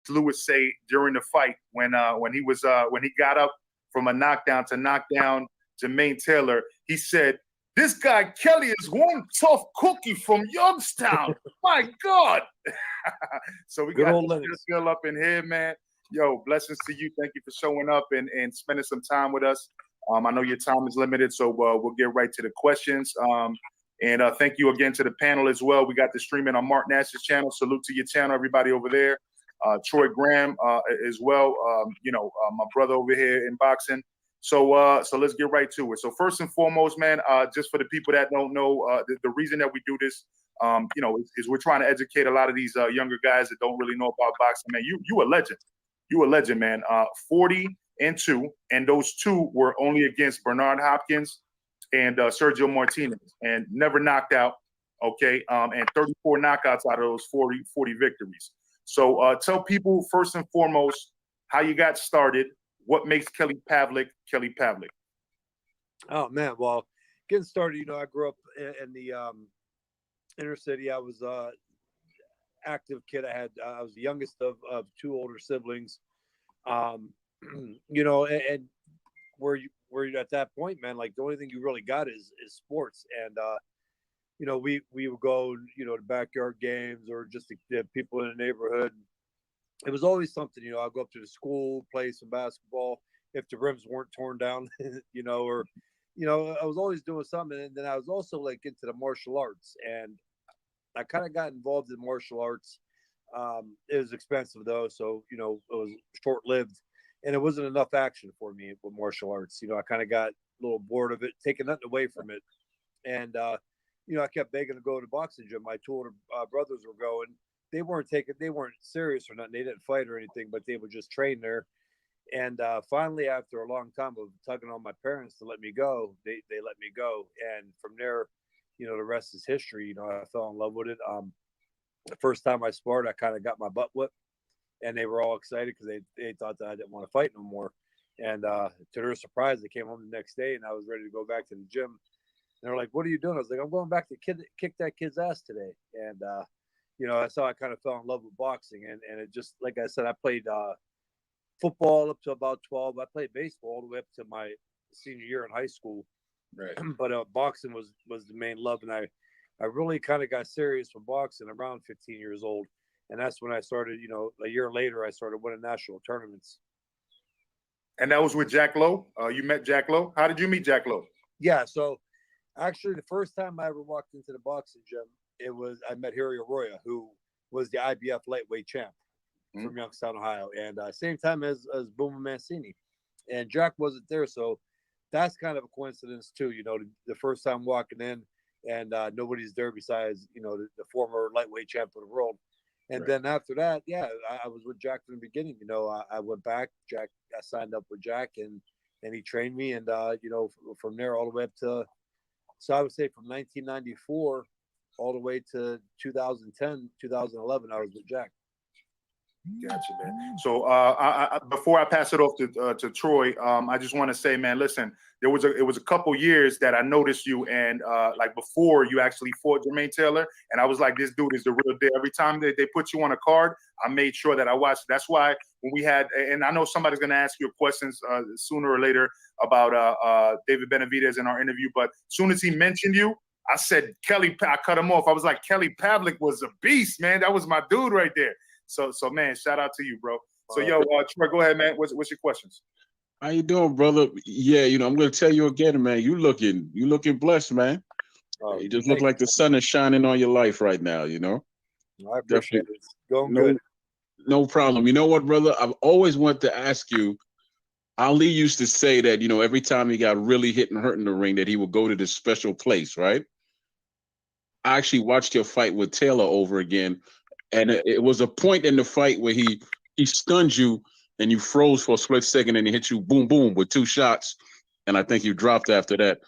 Lewis say during the fight when he got up from a knockdown to knock down Jermaine Taylor. He said, "This guy Kelly is one tough cookie from Youngstown." My God. So we got Phil up in here, man. Yo, blessings to you. Thank you for showing up and spending some time with us. I know your time is limited, so we'll get right to the questions. And thank you again to the panel as well. We got the streaming on Marq Nash's channel. Salute to your channel, everybody over there. Troy Graham as well. My brother over here in boxing. So let's get right to it. So first and foremost, man, just for the people that don't know, the reason that we do this, is we're trying to educate a lot of these younger guys that don't really know about boxing. Man, you a legend. You a legend, man. 40-2, and those two were only against Bernard Hopkins and Sergio Martinez, and never knocked out. Okay, and 34 knockouts out of those 40 victories. So tell people first and foremost how you got started. What makes Kelly Pavlik Kelly Pavlik? Oh man, well, getting started, I grew up in the inner city. I was active kid. I was the youngest of two older siblings. And where you at that point, man, like the only thing you really got is sports. And we would go, to backyard games or just the people in the neighborhood. It was always something, I'd go up to the school, play some basketball if the rims weren't torn down, I was always doing something. And then I was also like into the martial arts, and I kind of got involved in martial arts. It was expensive though, so it was short-lived, and it wasn't enough action for me with martial arts. I kind of got a little bored of it, taking nothing away from it, and I kept begging to go to boxing gym. My two older brothers were going. They weren't serious or nothing. They didn't fight or anything, but they would just train there. And finally, after a long time of tugging on my parents to let me go, they let me go, and from there, the rest is history. I fell in love with it. The first time I sparred, I kind of got my butt whipped, and they were all excited because they thought that I didn't want to fight no more. And to their surprise, they came home the next day, and I was ready to go back to the gym. And they were like, "What are you doing?" I was like, "I'm going back to kick that kid's ass today." And that's how I kind of fell in love with boxing. And it just, like I said, I played football up to about 12. I played baseball all the way up to my senior year in high school. Right. But boxing was the main love, and I really kind of got serious with boxing around 15 years old. And that's when I started, a year later, I started winning national tournaments. And that was with Jack Lowe? You met Jack Lowe? How did you meet Jack Lowe? Yeah, so actually the first time I ever walked into the boxing gym, I met Harry Arroyo, who was the IBF lightweight champ from Youngstown, Ohio. And same time as Boomer Mancini. And Jack wasn't there, so that's kind of a coincidence too, the first time walking in, and nobody's there besides, the former lightweight champ of the world. And then after that, I was with Jack from the beginning. I went back. I signed up with Jack, and he trained me. And, from there all the way up to, so I would say from 1994 all the way to 2010, 2011, I was with Jack. Gotcha, man. So before I pass it off to Troy, I just want to say, man, listen, it was a couple years that I noticed you, and like before you actually fought Jermaine Taylor, and I was like, this dude is the real deal. Every time they put you on a card, I made sure that I watched. That's why when we had, and I know somebody's going to ask you questions sooner or later about David Benavidez in our interview, but as soon as he mentioned you, I said, I cut him off. I was like, Kelly Pavlik was a beast, man. That was my dude right there. So man, shout out to you, bro. So yo, Troy, go ahead, man. What's your questions? How you doing, brother? Yeah, I'm gonna tell you again, man. You looking blessed, man. You just look like the sun is shining on your life right now. I appreciate it. It's going good. No problem. You know what, brother? I've always wanted to ask you. Ali used to say that every time he got really hit and hurt in the ring, that he would go to this special place, right? I actually watched your fight with Taylor over again. And it was a point in the fight where he stunned you and you froze for a split second and he hit you boom, boom with 2 shots. And I think you dropped after that.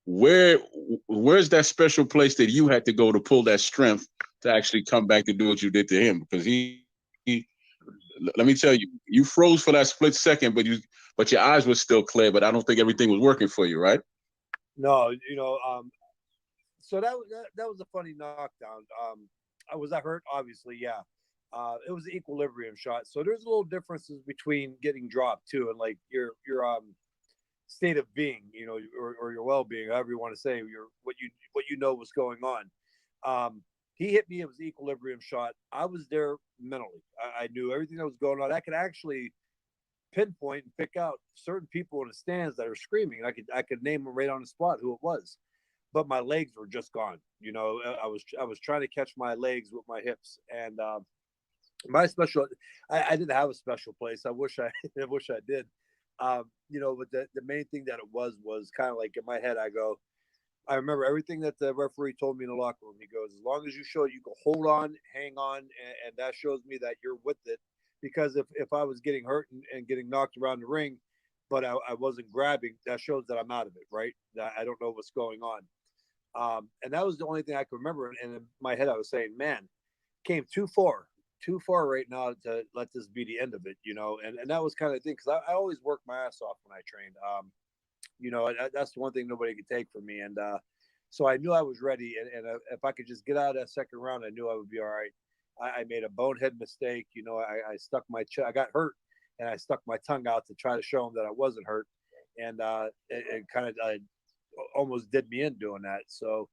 Where's that special place that you had to go to pull that strength to actually come back to do what you did to him? Because he let me tell you, you froze for that split second, but your eyes were still clear, but I don't think everything was working for you, right? No, so that was a funny knockdown. Was I hurt? Obviously, yeah. It was the equilibrium shot. So there's a little differences between getting dropped too, and like your state of being, or your well being, however you want to say, what you know was going on. He hit me. It was the equilibrium shot. I was there mentally. I knew everything that was going on. I could actually pinpoint and pick out certain people in the stands that are screaming. I could name them right on the spot who it was, but my legs were just gone. I was trying to catch my legs with my hips, and my special. I didn't have a special place. I wish I did. But the main thing that it was kind of like in my head. I remember everything that the referee told me in the locker room. He goes, as long as you show you can hold on, hang on, and that shows me that you're with it. Because if I was getting hurt and getting knocked around the ring, but I wasn't grabbing, that shows that I'm out of it, right? That I don't know what's going on. And that was the only thing I could remember. And in my head, I was saying, man, came too far right now to let this be the end of it, And that was kind of the thing, because I always work my ass off when I trained. That's the one thing nobody could take from me. And so I knew I was ready. And if I could just get out of that second round, I knew I would be all right. I made a bonehead mistake. I stuck I got hurt, and I stuck my tongue out to try to show him that I wasn't hurt. And it kind of almost did me in doing that. So,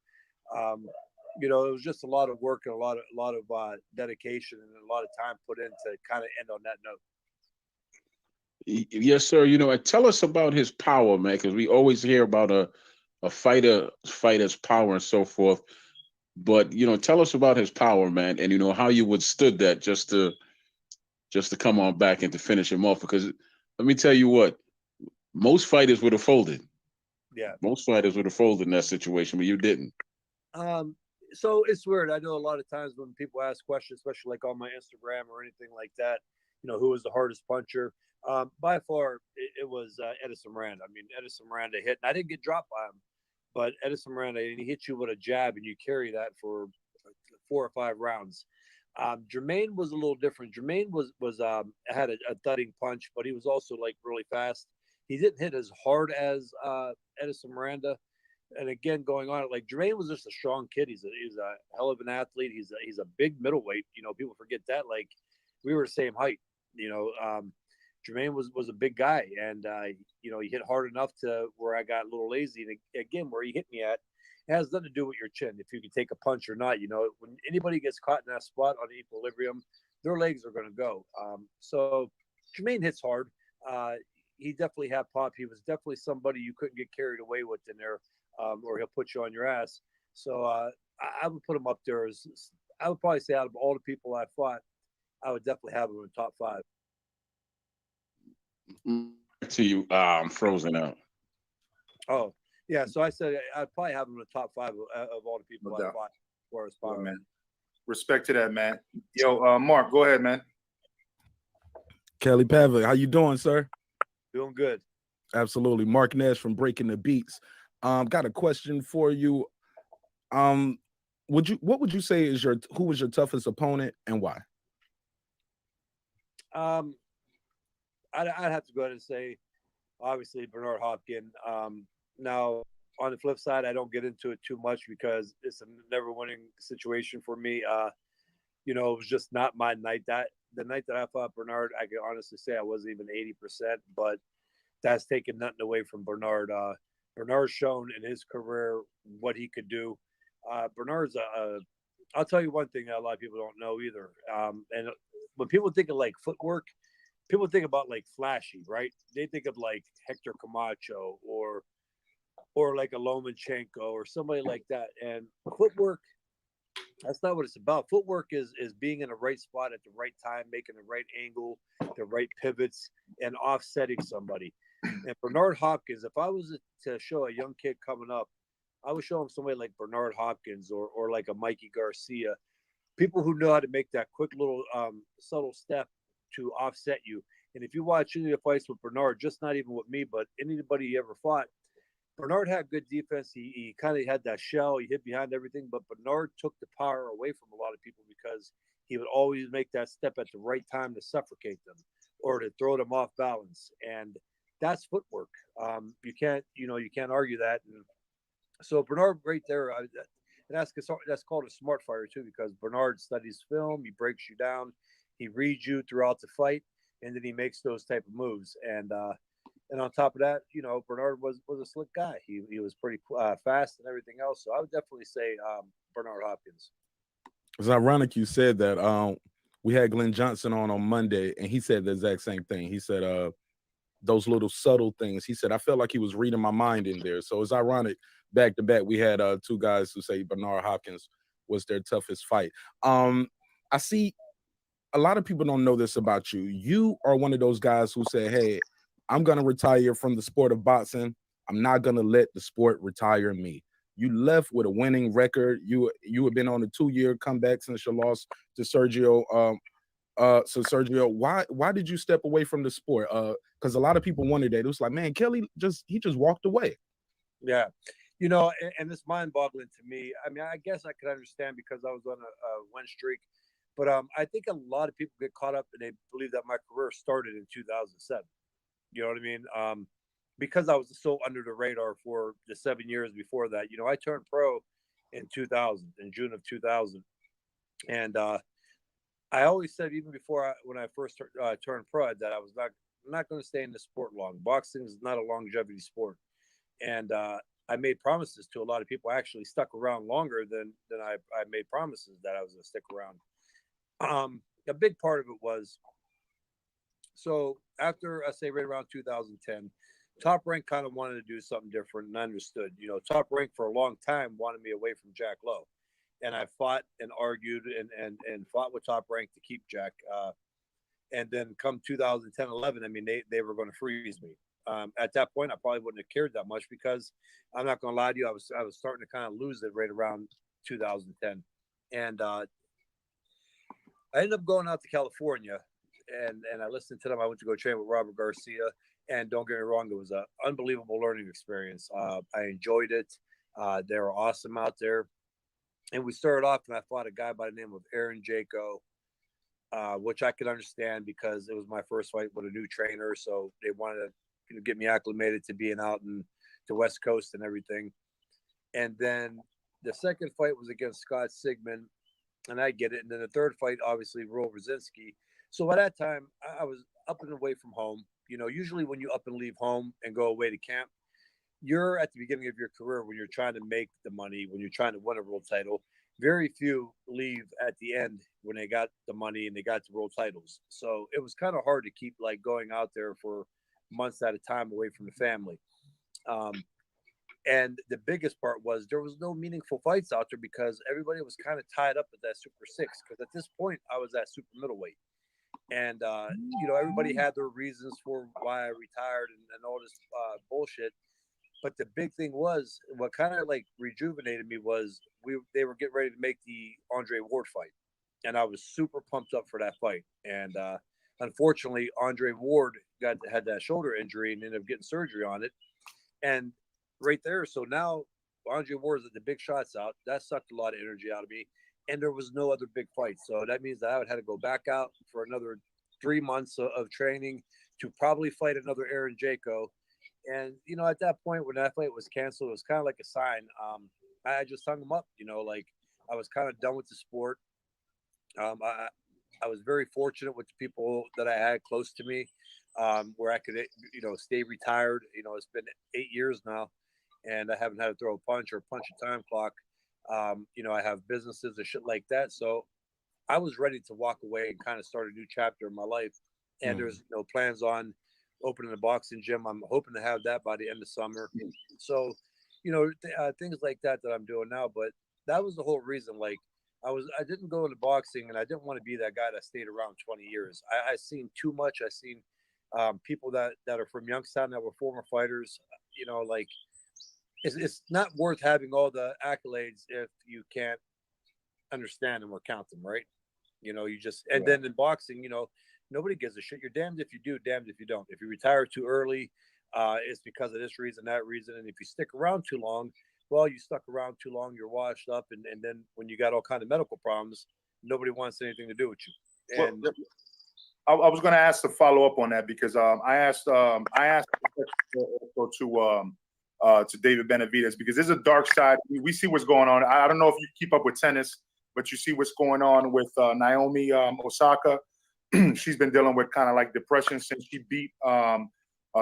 it was just a lot of work and a lot of dedication and a lot of time put in to kind of end on that note. Yes, sir. Tell us about his power, man, because we always hear about a fighter's power and so forth. But tell us about his power, man, and how you withstood that just to come on back and to finish him off. Because let me tell you what, most fighters would have folded. Yeah, most fighters would have folded in that situation, but you didn't. So it's weird. I know a lot of times when people ask questions, especially like on my Instagram or anything like that, who was the hardest puncher? By far, it was Edison Miranda. I mean, Edison Miranda hit, and I didn't get dropped by him, but Edison Miranda, and he hit you with a jab, and you carry that for 4 or 5 rounds. Jermaine was a little different. Jermaine was had a thudding punch, but he was also like really fast. He didn't hit as hard as Edison Miranda. And again, going on, like Jermaine was just a strong kid. He's a hell of an athlete. He's a big middleweight. People forget that. Like we were the same height. Jermaine was a big guy, and he hit hard enough to where I got a little lazy. And again, where he hit me at, it has nothing to do with your chin. If you can take a punch or not, when anybody gets caught in that spot on equilibrium, their legs are going to go. So Jermaine hits hard. He definitely had pop. He was definitely somebody you couldn't get carried away with in there, or he'll put you on your ass. So I would put him up there as, I would probably say out of all the people I fought, I would definitely have him in the top 5. To you, I'm frozen out. Oh, yeah. So I said I'd probably have him in the top 5 of all the people I fought for his power. Man. Respect to that, man. Yo, Mark, go ahead, man. Kelly Pavlik, how you doing, sir? Doing good. Absolutely. Marq Nash from Breakin the Beats. Got a question for you. What would you say is who was your toughest opponent and why? I'd have to go ahead and say, obviously, Bernard Hopkins. Now, on the flip side, I don't get into it too much because it's a never-winning situation for me. It was just not my night. The night that I fought Bernard, I can honestly say I wasn't even 80%, but that's taking nothing away from Bernard. Bernard's shown in his career what he could do. Bernard's I'll tell you one thing that a lot of people don't know either. And when people think of like footwork, people think about like flashy, right? They think of like Hector Camacho or like a Lomachenko or somebody like that. And footwork, that's not what it's about. Footwork is being in the right spot at the right time, making the right angle, the right pivots, and offsetting somebody. And Bernard Hopkins, if I was to show a young kid coming up, I would show him somebody like Bernard Hopkins or like a Mikey Garcia, people who know how to make that quick little subtle step to offset you. And if you watch any of the fights with Bernard, just not even with me, but anybody he ever fought, Bernard had good defense. He kind of had that shell. He hid behind everything, but Bernard took the power away from a lot of people because he would always make that step at the right time to suffocate them or to throw them off balance. And that's footwork. You can't argue that. And so Bernard right there, And that's called a smart fighter too, because Bernard studies film, he breaks you down, he reads you throughout the fight, and then he makes those type of moves. And on top of that, Bernard was a slick guy. He was pretty fast and everything else. So I would definitely say Bernard Hopkins. It's ironic you said that. We had Glenn Johnson on Monday, and he said the exact same thing. He said those little subtle things. He said, I felt like he was reading my mind in there. So it's ironic. Back to back, we had two guys who say Bernard Hopkins was their toughest fight. I see a lot of people don't know this about you. You are one of those guys who say, hey, I'm going to retire from the sport of boxing. I'm not going to let the sport retire me. You left with a winning record. You have been on a 2-year comeback since your loss to Sergio. So Sergio, why did you step away from the sport? Because a lot of people wondered that. It was like, man, Kelly just walked away. Yeah. And it's mind-boggling to me. I mean, I guess I could understand because I was on a win streak. But I think a lot of people get caught up and they believe that my career started in 2007. You know what I mean? Because I was so under the radar for the 7 years before that. I turned pro in 2000, in June of 2000. And I always said, even before when I first turned pro, that I was not going to stay in the sport long. Boxing is not a longevity sport. And I made promises to a lot of people. I actually stuck around longer than I made promises that I was going to stick around. A big part of it was, so after I say right around 2010, Top Rank kind of wanted to do something different, and I understood. Top Rank for a long time wanted me away from Jack Lowe, and I fought and argued and fought with Top Rank to keep Jack. And then come 2010-11, I mean, they were going to freeze me. At that point, I probably wouldn't have cared that much because I'm not going to lie to you, I was starting to kind of lose it right around 2010, and I ended up going out to California, and I listened to them. I went to go train with Robert Garcia, and don't get me wrong, it was an unbelievable learning experience. I enjoyed it. They were awesome out there. And we started off, and I fought a guy by the name of Aaron Jaco, which I could understand because it was my first fight with a new trainer, so they wanted to get me acclimated to being out in the West Coast and everything. And then the second fight was against Scott Sigmund, and I get it. And then the third fight, obviously, Roel Brzezinski. So by that time, I was up and away from home. Usually when you up and leave home and go away to camp, you're at the beginning of your career when you're trying to make the money, when you're trying to win a world title. Very few leave at the end when they got the money and they got the world titles. So it was kind of hard to keep going out there for months at a time away from the family. And the biggest part was there was no meaningful fights out there because everybody was kind of tied up at that Super 6. Because at this point, I was at super middleweight. And, everybody had their reasons for why I retired and all this bullshit. But the big thing was what kind of rejuvenated me was they were getting ready to make the Andre Ward fight. And I was super pumped up for that fight. And unfortunately, Andre Ward had that shoulder injury and ended up getting surgery on it. And right there. So now Andre Ward is at the big shots out. That sucked a lot of energy out of me. And there was no other big fights. So that means that I would have to go back out for another 3 months of training to probably fight another Aaron Jaco. And, at that point when that fight was canceled, it was kind of like a sign. I just hung him up, I was kind of done with the sport. I was very fortunate with the people that I had close to me, where I could, stay retired. It's been 8 years now, and I haven't had to throw a punch or punch a time clock. I have businesses and shit like that. So I was ready to walk away and kind of start a new chapter in my life. And there's no plans on opening a boxing gym. I'm hoping to have that by the end of summer. So, things like that I'm doing now. But that was the whole reason. I didn't go into boxing, and I didn't want to be that guy that stayed around 20 years. I seen too much. I seen people that are from Youngstown that were former fighters. It's not worth having all the accolades if you can't understand them or count them, right? Then in boxing, nobody gives a shit. You're damned if you do, damned if you don't. If you retire too early, it's because of this reason, that reason. And if you stick around too long, well, you stuck around too long, you're washed up. And then when you got all kind of medical problems, nobody wants anything to do with you. And I was going to ask to follow up on that because I asked also to to David Benavidez, because there's a dark side. We see what's going on. I don't know if you keep up with tennis, but you see what's going on with Naomi Osaka. She's been dealing with kind of like depression since she beat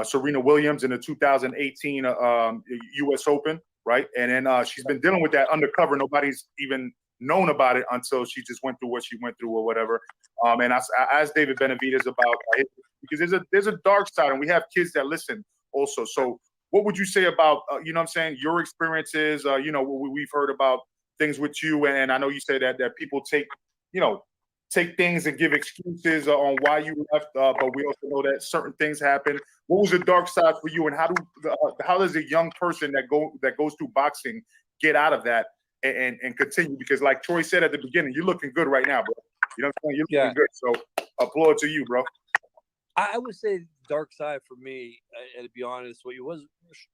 Serena Williams in the 2018 U.S. Open, right? And then she's been dealing with that undercover. Nobody's even known about it until she just went through what she went through or whatever. And I asked David Benavidez about it, because there's a dark side, and we have kids that listen also. So what would you say about, you know what I'm saying, your experiences? You know, we've heard about things with you, and I know you say that people take things and give excuses on why you left, but we also know that certain things happen. What was the dark side for you, and how does a young person that goes through boxing get out of that and continue? Because like Troy said at the beginning, you're looking good right now, bro. You know what I'm saying? You're looking good. So applaud to you, bro. I would say dark side for me, and to be honest with you, was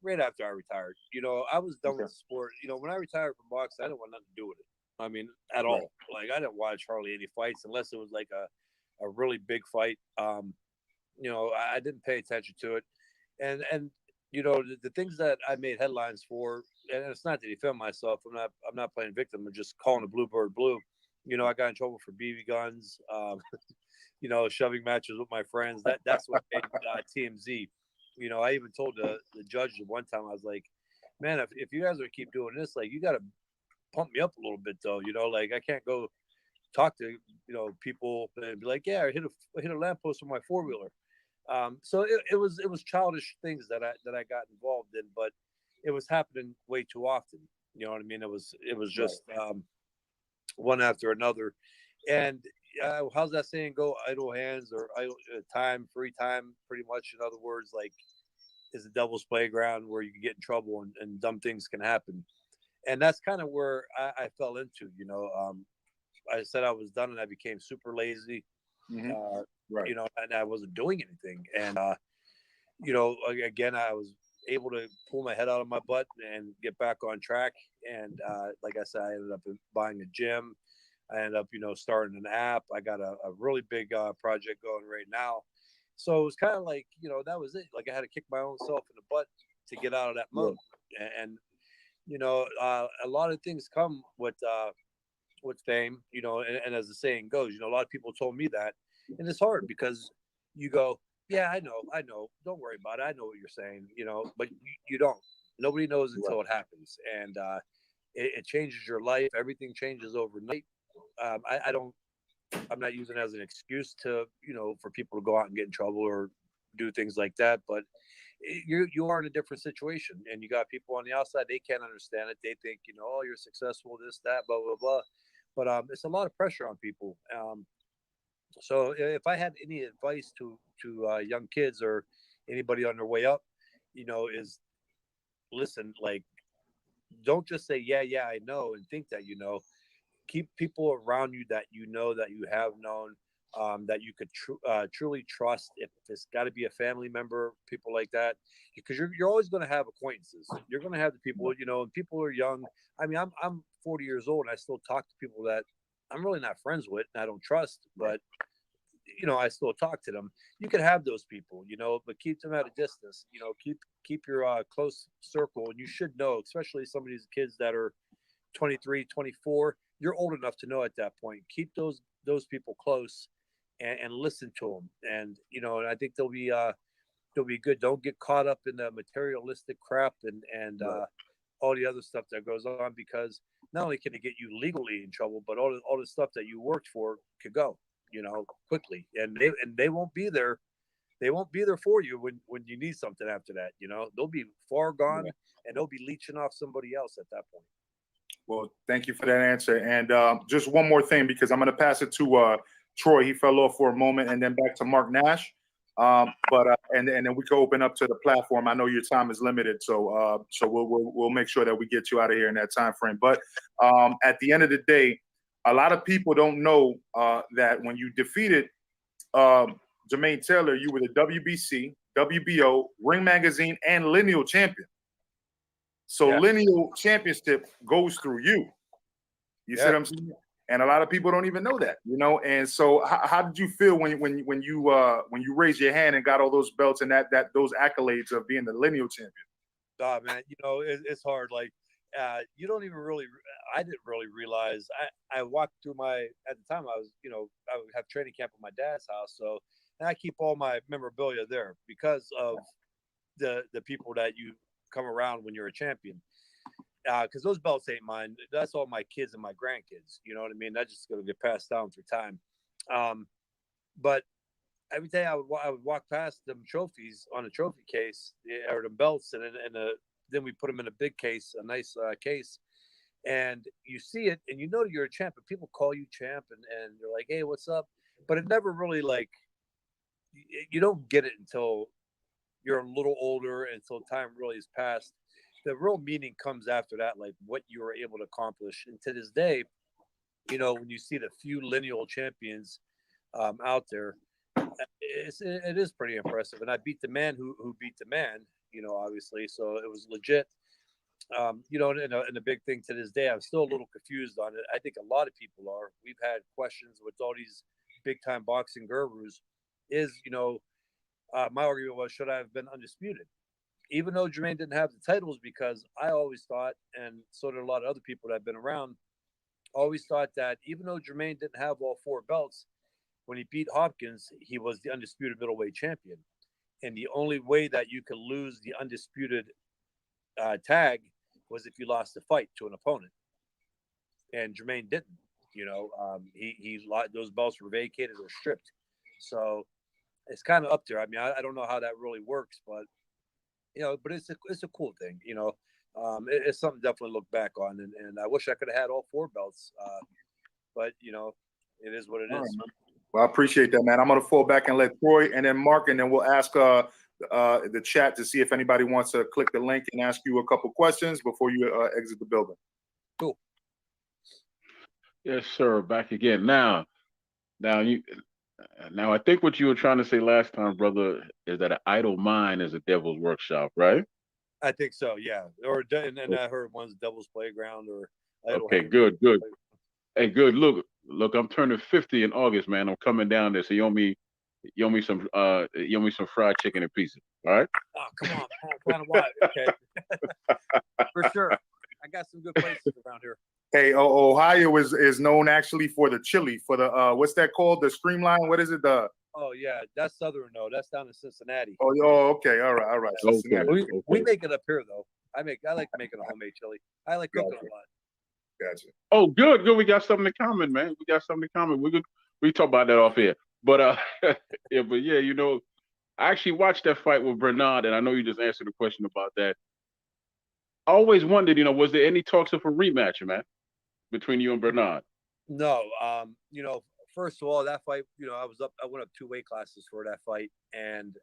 right after I retired. You know, I was done with the sport. You know, when I retired from boxing, I didn't want nothing to do with it. I mean, at all. Like, I didn't watch hardly any fights unless it was like a really big fight. You know, I didn't pay attention to it. And you know, the things that I made headlines for, and it's not to defend myself. I'm not playing victim. I'm just calling a bluebird blue. You know, I got in trouble for BB guns. You know, shoving matches with my friends. That's what made TMZ. You know, I even told the judge one time, I was like, man, if you guys are keep doing this, like, you got to pump me up a little bit, though. You know, like, I can't go talk to, you know, people and be like, yeah, I hit a lamppost with my 4-wheeler. So it was childish things that I got involved in, but it was happening way too often. You know what I mean? It was just one after another. And how's that saying go? Idle hands or free time, pretty much. In other words, like, is a devil's playground where you can get in trouble and dumb things can happen. And that's kind of where I fell into. You know, I said I was done, and I became super lazy. You know, and I wasn't doing anything. And you know, again, I was able to pull my head out of my butt and get back on track. And like I said, I ended up buying a gym. I ended up, you know, starting an app. I got a really big project going right now. So it was kind of like, you know, that was it. Like, I had to kick my own self in the butt to get out of that mode. And you know, a lot of things come with fame, you know, and as the saying goes, you know, a lot of people told me that. And it's hard because you go, yeah, I know. Don't worry about it. I know what you're saying, you know, but you don't. Nobody knows until it happens. And it changes your life. Everything changes overnight. I'm not using it as an excuse to, you know, for people to go out and get in trouble or do things like that. But you are in a different situation, and you got people on the outside. They can't understand it. They think, you know, oh, you're successful, this, that, blah, blah, blah. But it's a lot of pressure on people. So if I had any advice to young kids or anybody on their way up, you know, is listen, like, don't just say, yeah, I know, and think that, you know. Keep people around you that you know, that you have known, that you could truly trust. If it's got to be a family member, people like that, because you're always going to have acquaintances. You're going to have the people, you know, and people are young. I mean, I'm 40 years old, and I still talk to people that I'm really not friends with and I don't trust, but you know, I still talk to them. You can have those people, you know, but keep them at a distance. You know, keep your close circle, and you should know, especially some of these kids that are 23, 24. You're old enough to know at that point. Keep those people close and listen to them. And, you know, and I think they'll be good. Don't get caught up in the materialistic crap and all the other stuff that goes on, because not only can it get you legally in trouble, but all the stuff that you worked for could go, you know, quickly. And they won't be there. They won't be there for you when you need something after that. You know, they'll be far gone, and they'll be leeching off somebody else at that point. Well, thank you for that answer. And just one more thing, because I'm going to pass it to Troy. He fell off for a moment, and then back to Marq Nash. And then we can open up to the platform. I know your time is limited, so we'll make sure that we get you out of here in that time frame. But at the end of the day, a lot of people don't know that when you defeated Jermaine Taylor, you were the WBC, WBO, Ring Magazine, and Lineal Champion. So Lineal Championship goes through you. You see what I'm saying? And a lot of people don't even know that, you know. And so, how did you feel when you raised your hand and got all those belts and those accolades of being the Lineal Champion? Oh man, it's hard. Like, you don't even really. I didn't really realize. I walked through at the time I was, I would have training camp at my dad's house, so and I keep all my memorabilia there because of the people that you come around when you're a champion. Because those belts ain't mine. That's all my kids and my grandkids. You know what I mean? That's just gonna get passed down through time. But every day I would walk past them trophies on a trophy case or the belts, and then we put them in a big case, a nice case, and you see it, and you're a champ, and people call you champ, and they're like, hey, what's up? But it never really like you don't get it until you're a little older, until time really has passed. The real meaning comes after that, like what you were able to accomplish. And to this day, when you see the few lineal champions out there, it is pretty impressive. And I beat the man who beat the man, obviously. So it was legit. And the big thing to this day, I'm still a little confused on it. I think a lot of people are. We've had questions with all these big time boxing gurus. My argument was, should I have been undisputed? Even though Jermaine didn't have the titles, because I always thought, and so did a lot of other people that have been around, always thought that even though Jermaine didn't have all 4 belts, when he beat Hopkins, he was the undisputed middleweight champion. And the only way that you could lose the undisputed tag was if you lost the fight to an opponent. And Jermaine didn't. Those belts were vacated or stripped. So it's kind of up there. I mean, I don't know how that really works, but but it's a cool thing. It's something to definitely look back on, and I wish I could have had all 4 belts, but it is what it is. Right, well, I appreciate that, man. I'm gonna fall back and let Troy and then Mark, and then we'll ask the chat to see if anybody wants to click the link and ask you a couple questions before you exit the building. Cool. Yes, sir. Back again. Now I think what you were trying to say last time, brother, is that an idle mind is a devil's workshop, right? I think so, yeah. And I heard one's Devil's Playground or idle. Okay, good. Hey, good. Look, I'm turning 50 in August, man. I'm coming down there, so you owe me some fried chicken and pizza. All right? Oh, come on, man. What? Okay. For sure. I got some good places around here. Hey, Ohio is known actually for the chili, for the what's that called? The streamline? What is it? Oh yeah, that's Southern though. That's down in Cincinnati. Oh, okay, all right. Okay. We make it up here though. I like making a homemade chili. I like cooking a lot. Gotcha. Oh, good. We got something in common, man. We talk about that off here. But yeah, I actually watched that fight with Bernard, and I know you just answered the question about that. I always wondered, was there any talks of a rematch, man, between you and Bernard? No, first of all, that fight, I went up 2 weight classes for that fight, and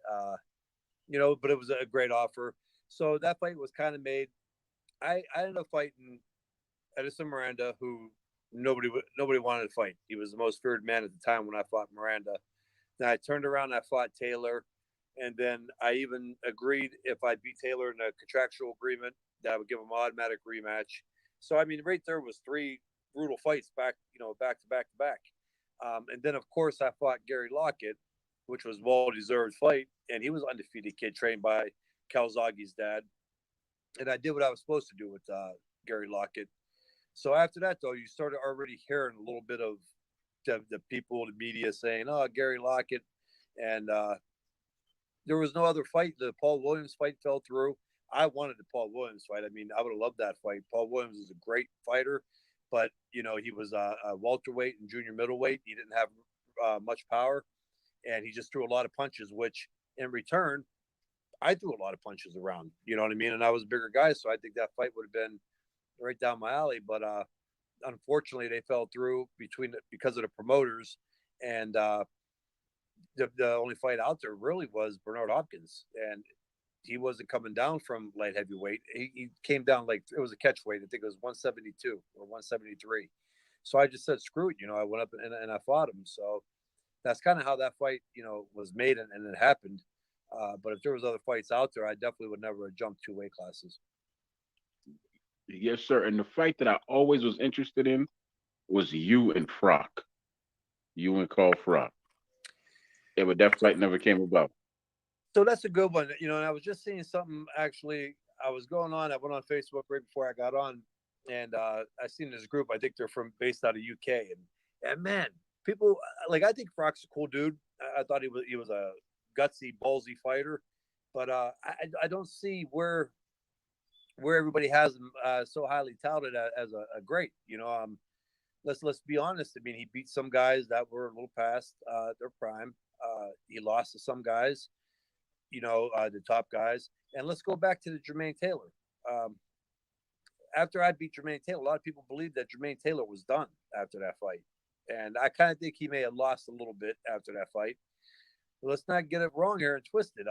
but it was a great offer. So that fight was kind of made. I ended up fighting Edison Miranda, who nobody wanted to fight. He was the most feared man at the time when I fought Miranda. Then I turned around and I fought Taylor, and then I even agreed if I beat Taylor in a contractual agreement that I would give him an automatic rematch. So I mean, right there was 3 brutal fights back to back. And then of course I fought Gary Lockett, which was a well-deserved fight, and he was an undefeated kid trained by Calzaghe's dad. And I did what I was supposed to do with Gary Lockett. So after that, though, you started already hearing a little bit of the people, the media saying, "Oh, Gary Lockett," and there was no other fight. The Paul Williams fight fell through. I wanted the Paul Williams fight. I mean, I would have loved that fight. Paul Williams is a great fighter, but he was a welterweight and junior middleweight. He didn't have much power, and he just threw a lot of punches. Which, in return, I threw a lot of punches around. You know what I mean? And I was a bigger guy, so I think that fight would have been right down my alley. But unfortunately, they fell through because of the promoters, and the only fight out there really was Bernard Hopkins, and he wasn't coming down from light heavyweight. He came down like it was a catch weight. I think it was 172 or 173. So I just said, screw it. I went up and I fought him. So that's kind of how that fight, was made and it happened. But if there was other fights out there, I definitely would never have jumped 2 weight classes. Yes, sir. And the fight that I always was interested in was you and Frock. You and Carl Frock. Yeah, but that fight never came about. So that's a good one. And I was just seeing something actually. I was going on. I went on Facebook right before I got on, and I seen this group. I think they're based out of UK, and man, people like I think Froc's a cool dude. I thought he was a gutsy, ballsy fighter, but I don't see where everybody has him so highly touted as a great. Let's be honest. I mean, he beat some guys that were a little past their prime. He lost to some guys, the top guys. And let's go back to the Jermaine Taylor. After I beat Jermaine Taylor, a lot of people believed that Jermaine Taylor was done after that fight. And I kind of think he may have lost a little bit after that fight. But let's not get it wrong here and twisted.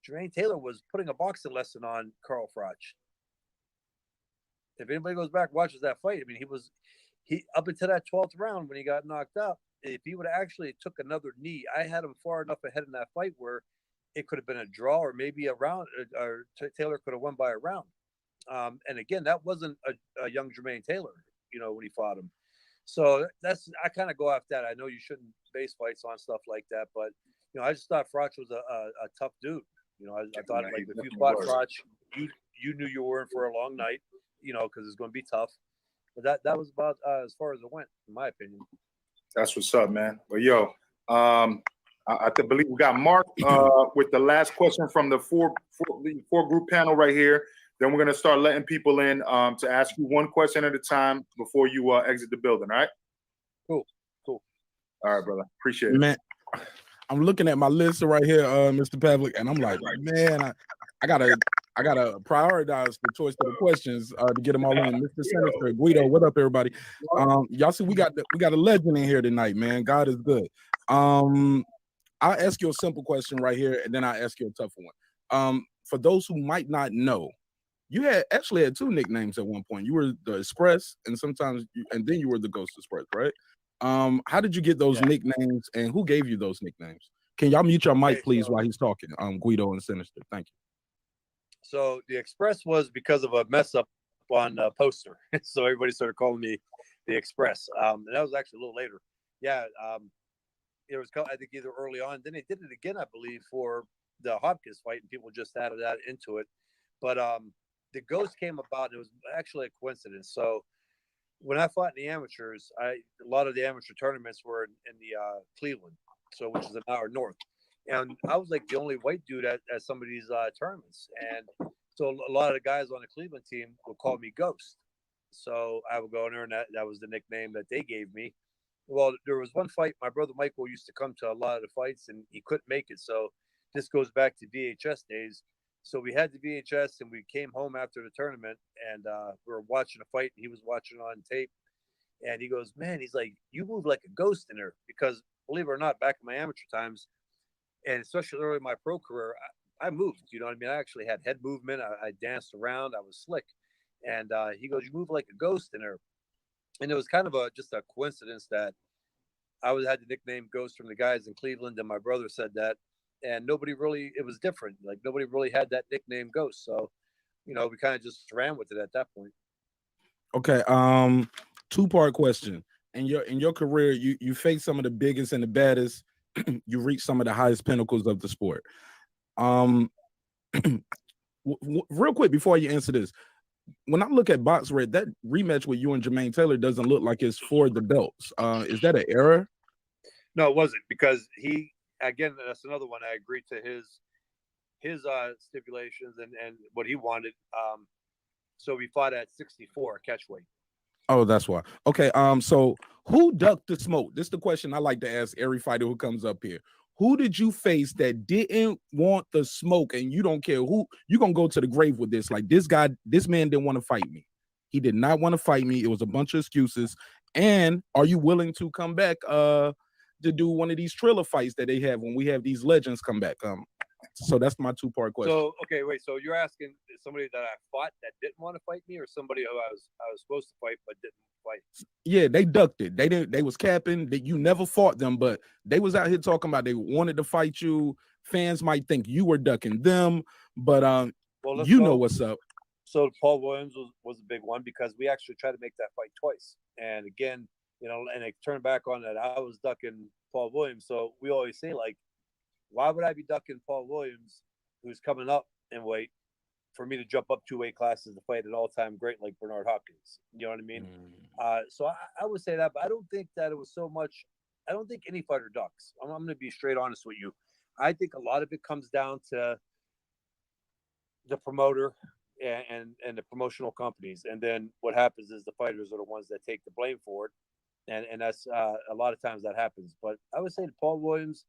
Jermaine Taylor was putting a boxing lesson on Carl Froch. If anybody goes back and watches that fight, I mean, he up until that 12th round when he got knocked out, if he would have actually took another knee, I had him far enough ahead in that fight where it could have been a draw or maybe a round, or Taylor could have won by a round. And again, that wasn't a young Jermaine Taylor, when he fought him. So I kind of go off that. I know you shouldn't base fights on stuff like that, but I just thought Froch was a tough dude. I thought like if you fought Froch, you knew you were in for a long night, because it's going to be tough. But that was about as far as it went, in my opinion. That's what's up, man. Well, yo, I believe we got Mark with the last question from the four group panel right here. Then we're gonna start letting people in to ask you one question at a time before you exit the building. All right? Cool. All right, brother. Appreciate it. Man, I'm looking at my list right here, Mr. Pavlik, and I'm like, man, I gotta prioritize the choice of the questions to get them all in. Mr. Senator Guido, what up, everybody? Y'all see we got a legend in here tonight, man. God is good. I'll ask you a simple question right here, and then I'll ask you a tough one. For those who might not know, you actually had two nicknames at one point. You were the Express, and then you were the Ghost Express, right? How did you get those nicknames, and who gave you those nicknames? Can y'all mute your mic, please, while he's talking? Guido and Sinister. Thank you. So the Express was because of a mess up on a poster. So everybody started calling me the Express. And that was actually a little later. Yeah. It was, I think, either early on. Then they did it again, I believe, for the Hopkins fight, and people just added that into it. But the Ghost came about, and it was actually a coincidence. So when I fought in the amateurs, a lot of the amateur tournaments were in the Cleveland, which is an hour north. And I was like the only white dude at some of these tournaments. And so a lot of the guys on the Cleveland team would call me Ghost. So I would go in there, and that was the nickname that they gave me. Well, there was one fight. My brother Michael used to come to a lot of the fights, and he couldn't make it. So this goes back to VHS days. So we had the VHS, and we came home after the tournament, and we were watching a fight, and he was watching on tape. And he goes, man, he's like, you move like a ghost in there. Because believe it or not, back in my amateur times, and especially early in my pro career, I moved. You know what I mean? I actually had head movement. I danced around. I was slick. And he goes, you move like a ghost in there. And it was kind of just a coincidence that I had the nickname Ghost from the guys in Cleveland, and my brother said that. And it was different. Like nobody really had that nickname Ghost. So, we kind of just ran with it at that point. Okay. Two-part question. In your career, you faced some of the biggest and the baddest. You reached some of the highest pinnacles of the sport. Real quick before you answer this, when I look at Box Red, that rematch with you and Jermaine Taylor doesn't look like it's for the belts. Is that an error? No, it wasn't, because again, that's another one. I agreed to his stipulations and what he wanted. So we fought at 64 catchweight. Oh, that's why. Okay. So who ducked the smoke? This is the question I like to ask every fighter who comes up here. Who did you face that didn't want the smoke, and you don't care who? You're gonna go to the grave with this. Like this man didn't want to fight me. He did not want to fight me. It was a bunch of excuses. And are you willing to come back to do one of these Triller fights that they have when we have these legends come back? So that's my two-part question. So okay, wait. So you're asking somebody that I fought that didn't want to fight me, or somebody who I was supposed to fight but didn't fight? Yeah, they ducked it. They didn't. They was capping that you never fought them, but they was out here talking about they wanted to fight you. Fans might think you were ducking them, but know what's up. So Paul Williams was a big one, because we actually tried to make that fight twice, and again, and it turned back on that I was ducking Paul Williams. So we always say, like, why would I be ducking Paul Williams, who's coming up in weight, for me to jump up 2 weight classes to fight an all-time great like Bernard Hopkins. You know what I mean? So I would say that, but I don't think that it was so much. I don't think any fighter ducks. I'm going to be straight honest with you. I think a lot of it comes down to the promoter and the promotional companies, and then what happens is the fighters are the ones that take the blame for it, and that's a lot of times that happens. But I would say to Paul Williams,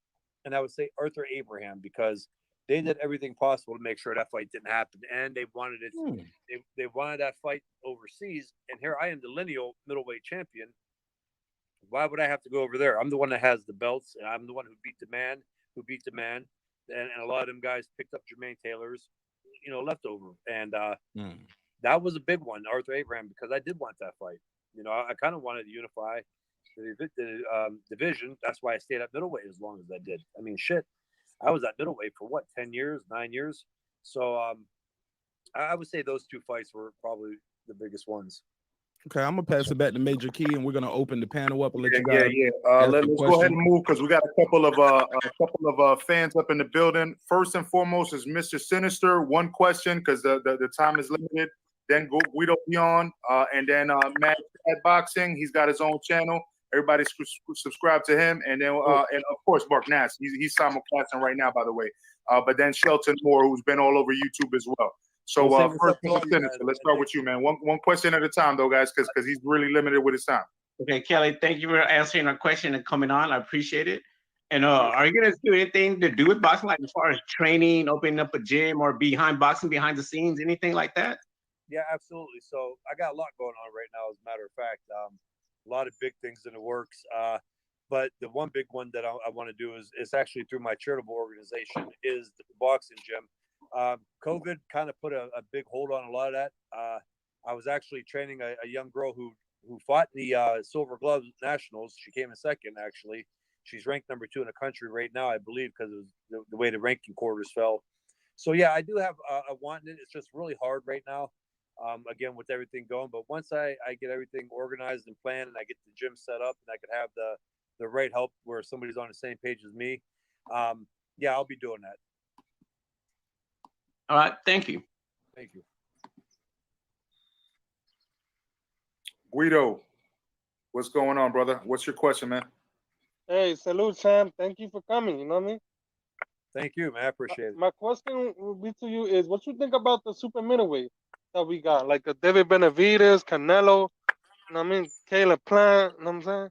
and I would say Arthur Abraham, because they did everything possible to make sure that fight didn't happen, and they wanted it. They wanted that fight overseas, and here I am, the lineal middleweight champion. Why would I have to go over there? I'm the one that has the belts, and I'm the one who beat the man, and a lot of them guys picked up Jermaine Taylor's, leftover, and that was a big one, Arthur Abraham, because I did want that fight. I kind of wanted to unify the division. That's why I stayed at middleweight as long as I did. I mean, shit, I was at middleweight for what, 10 years, 9 years. So I would say those two fights were probably the biggest ones. Okay, I'm gonna pass it back to Major Key, and we're gonna open the panel up and let you guys. Let's go ahead and move because we got a couple of fans up in the building. First and foremost is Mr. Sinister. One question because the time is limited. Then Guido Beyond, and then Matt at Boxing. He's got his own channel. Everybody subscribe to him, and then and of course Marq Nash. He's simulcasting right now, by the way. But then Shelton Moore, who's been all over YouTube as well. So first, Mr. Sinister, let's start with you, man. One question at a time, though, guys, because he's really limited with his time. Okay, Kelly, thank you for answering our question and coming on. I appreciate it. And are you gonna do anything to do with boxing, like as far as training, opening up a gym, or behind the scenes, anything like that? Yeah, absolutely. So I got a lot going on right now, as a matter of fact. A lot of big things in the works. But the one big one that I want to do is actually through my charitable organization, is the boxing gym. COVID kind of put a big hold on a lot of that. I was actually training a young girl who fought in the Silver Gloves Nationals. She came in second, actually. She's ranked number 2 in the country right now, I believe, because of the way the ranking quarters fell. So, yeah, I do have a want it. It's just really hard right now, again, with everything going. But once I get everything organized and planned, and I get the gym set up, and I could have the right help where somebody's on the same page as me, yeah, I'll be doing that. All right, thank you. Thank you. Guido, what's going on, brother? What's your question, man? Hey, salute, Sam. Thank you for coming. You know what I mean? Thank you, man. I appreciate it. My question will be to you is, what you think about the super middleweight that we got? Like the David Benavidez, Canelo, you know what I mean? Caleb Plant, you know what I'm saying?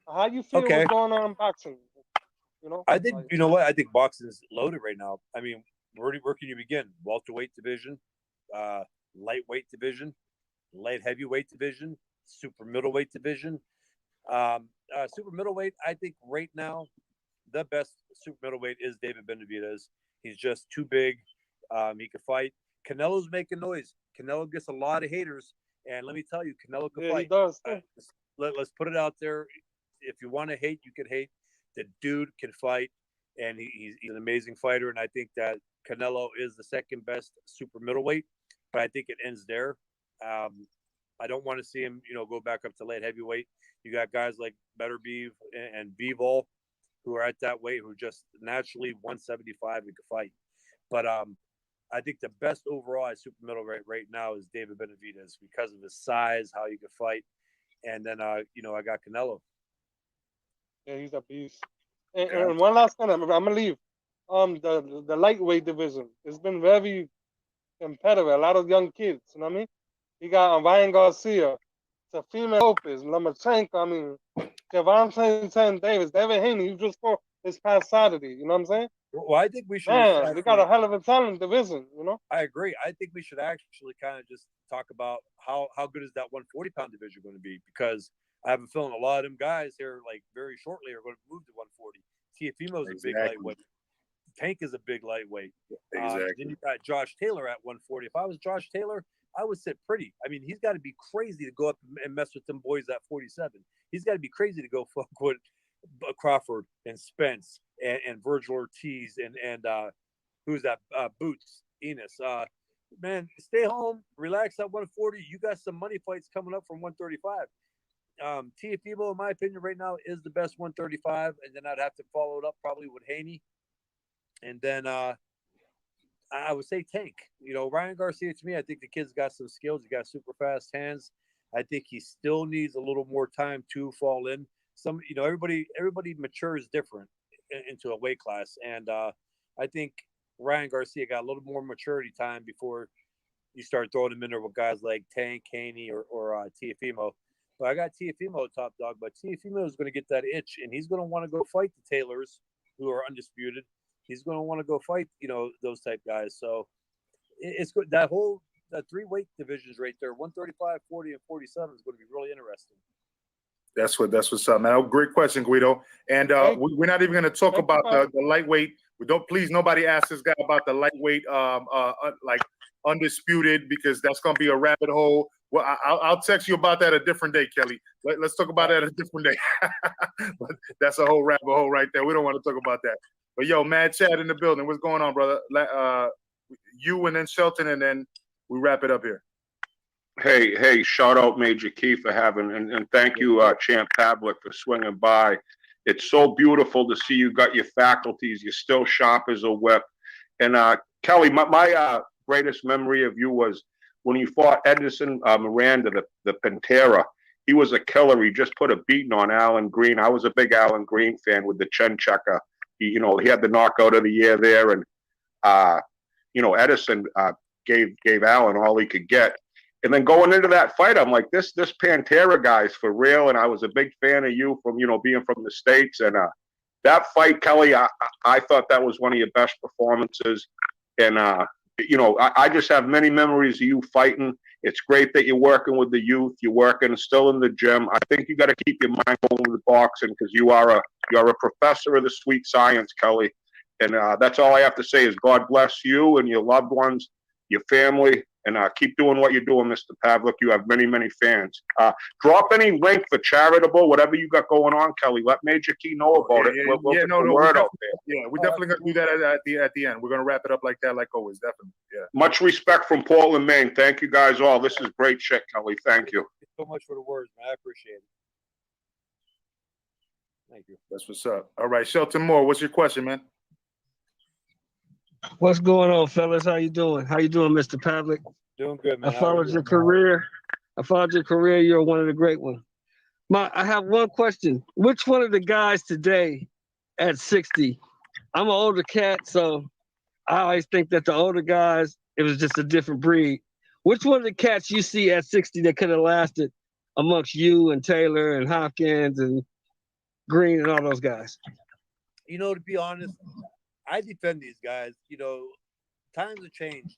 How you feel what's going on in boxing? I think, you know what? I think boxing is loaded right now. I mean, where can you begin? Welterweight division, lightweight division, light heavyweight division, super middleweight division. Super middleweight, I think right now, the best super middleweight is David Benavidez. He's just too big. He can fight. Canelo's making noise. Canelo gets a lot of haters. And let me tell you, Canelo can fight. He does. Let's put it out there. If you want to hate, you can hate. The dude can fight. And he's an amazing fighter. And I think that Canelo is the second best super middleweight. But I think it ends there. I don't want to see him, go back up to light heavyweight. You got guys like Beterbiev and Bivol who are at that weight, who just naturally 175 and can fight. But I think the best overall at super middleweight right now is David Benavidez because of his size, how he can fight. And then, I got Canelo. Yeah, he's a beast. And one last thing, I'm gonna leave. The lightweight division. It's been very competitive. A lot of young kids. You know what I mean? You got Ryan Garcia, Teofimo Lopez, Lomachenko. I mean, Kevin Davis, David Haney. You just fought this past Saturday. You know what I'm saying? Well, I think we should. Man, we got a hell of a talent division. I agree. I think we should actually kind of just talk about how good is that 140-pound division going to be, because I have a feeling a lot of them guys here, like very shortly, are going to move to 140. Teofimo's a big lightweight. Tank is a big lightweight. Exactly. Then you got Josh Taylor at 140. If I was Josh Taylor, I would sit pretty. I mean, he's got to be crazy to go up and mess with them boys at 47. He's got to be crazy to go fuck with Crawford and Spence and Virgil Ortiz and who's that? Boots, Enos. Man, stay home, relax at 140. You got some money fights coming up from 135. Teofimo, in my opinion, right now is the best 135, and then I'd have to follow it up probably with Haney. And then I would say Tank. Ryan Garcia, to me, I think the kid's got some skills. He got super fast hands. I think he still needs a little more time to fall in. Everybody matures different into a weight class, and I think Ryan Garcia got a little more maturity time before you start throwing him in there with guys like Tank, Haney, or Tiafimo. But I got Tiafimo top dog, but Tiafimo is going to get that itch, and he's going to want to go fight the Taylors, who are undisputed. He's going to want to go fight, those type guys. So it's good. That three weight divisions right there, 135, 40, and 47 is going to be really interesting. That's what's up, man. Great question, Guido. And we're not even going to talk about the lightweight. Please, nobody ask this guy about the lightweight, like undisputed, because that's going to be a rabbit hole. Well, I'll text you about that a different day, Kelly. Let's talk about that a different day. But that's a whole rabbit hole right there. We don't want to talk about that. But yo, Mad Chad in the building. What's going on, brother? You and then Shelton, and then we wrap it up here. Hey, shout out Major Key for having, and thank you, Champ Pavlik, for swinging by. It's so beautiful to see you got your faculties. You're still sharp as a whip. And Kelly, my greatest memory of you was when you fought Edison Miranda, the Pantera. He was a killer. He just put a beating on Alan Green. I was a big Alan Green fan with the chin checker. He had the knockout of the year there, and Edison gave Alan all he could get. And then going into that fight, I'm like, this Pantera guy's for real. And I was a big fan of you from, being from the States. And that fight, Kelly, I thought that was one of your best performances. And, I just have many memories of you fighting. It's great that you're working with the youth. You're working still in the gym. I think you got to keep your mind going with boxing, because you're a professor of the sweet science, Kelly. And that's all I have to say is God bless you and your loved ones, your family. And keep doing what you're doing, Mr. Pavlik. You have many, many fans. Drop any link for charitable, whatever you got going on, Kelly. Let Major Key know about it. We'll get the word out there. Yeah, we're definitely going to do that at the end. We're going to wrap it up like that, like always. Definitely. Yeah. Much respect from Portland, Maine. Thank you guys all. This is great shit, Kelly. Thank you. Thank you so much for the words, man. I appreciate it. Thank you. That's what's up. All right, Shelton Moore, what's your question, man? What's going on, fellas? How you doing? How you doing, Mr. Pavlik? Doing good, man. I followed your career. You're one of the great ones. I have one question. Which one of the guys today at 60? I'm an older cat, so I always think that the older guys, it was just a different breed. Which one of the cats you see at 60 that could have lasted amongst you and Taylor and Hopkins and Green and all those guys? To be honest, I defend these guys. Times have changed.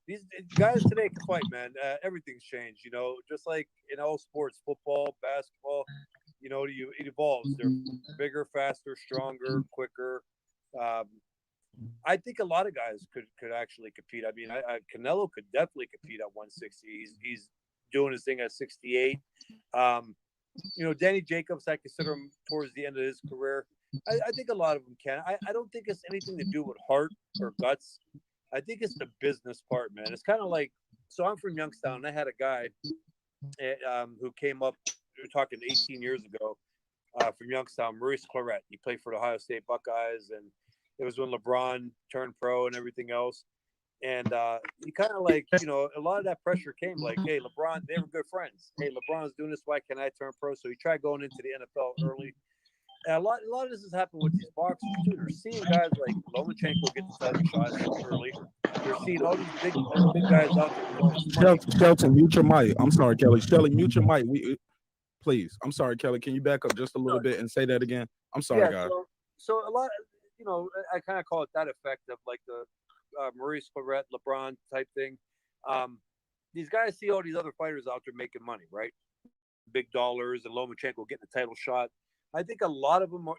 These guys today can fight, man. Everything's changed. Just like in all sports, football, basketball. It evolves. They're bigger, faster, stronger, quicker. I think a lot of guys could actually compete. I mean, Canelo could definitely compete at 160. He's doing his thing at 68. Danny Jacobs, I consider him towards the end of his career. I think a lot of them can. I don't think it's anything to do with heart or guts. I think it's the business part, man. It's kind of like, so I'm from Youngstown, and I had a guy who came up, we were talking 18 years ago, from Youngstown, Maurice Claret. He played for the Ohio State Buckeyes, and it was when LeBron turned pro and everything else. And he kind of like, a lot of that pressure came like, hey, LeBron, they were good friends. Hey, LeBron's doing this, why can't I turn pro? So he tried going into the NFL early. And a lot of this has happened with these boxers too. They're seeing guys like Lomachenko get the title shot early. They're seeing all these big guys out there. Shelton, mute your mic. I'm sorry, Kelly. Shelly, mute your mic. Please. I'm sorry, Kelly. Can you back up just a little bit and say that again? I'm sorry, guys. So a lot, I kind of call it that effect of like the Maurice Claret, LeBron type thing. These guys see all these other fighters out there making money, right? Big dollars, and Lomachenko getting the title shot. I think a lot of them are,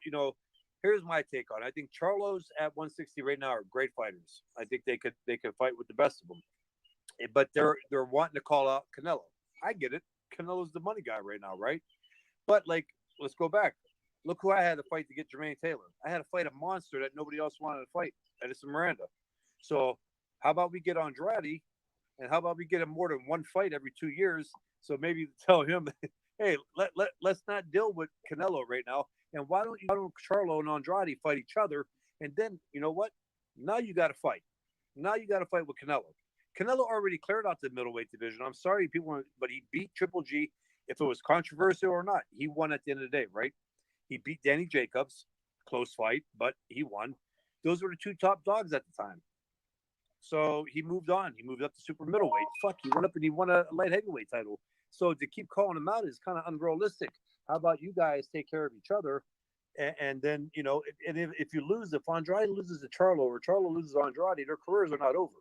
here's my take on it. I think Charlos at 160 right now are great fighters. I think they could fight with the best of them. But they're wanting to call out Canelo. I get it. Canelo's the money guy right now, right? But like, let's go back. Look who I had to fight to get Jermaine Taylor. I had to fight a monster that nobody else wanted to fight, Edison Miranda. So how about we get Andrade, and how about we get him more than one fight every 2 years? So maybe tell him, hey, let's not deal with Canelo right now. And why don't Charlo and Andrade fight each other? And then, you know what? Now you got to fight. Now you got to fight with Canelo. Canelo already cleared out the middleweight division. I'm sorry, people, but he beat Triple G. If it was controversial or not, he won at the end of the day, right? He beat Danny Jacobs, close fight, but he won. Those were the two top dogs at the time. So he moved on. He moved up to super middleweight. Fuck, he went up and he won a light heavyweight title. So to keep calling him out is kind of unrealistic. How about you guys take care of each other? And then, you know, and if you lose, if Andrade loses to Charlo or Charlo loses to Andrade, their careers are not over.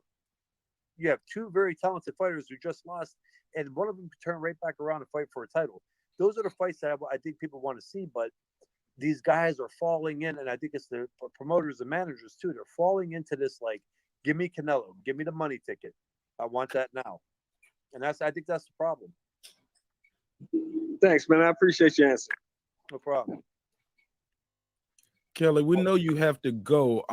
You have two very talented fighters who just lost, and one of them could turn right back around and fight for a title. Those are the fights that I think people want to see, but these guys are falling in, and I think it's the promoters and managers too. They're falling into this, like, give me Canelo, give me the money ticket. I want that now. And I think that's the problem. Thanks, man. I appreciate your answer. No problem. Kelly, we know you have to go.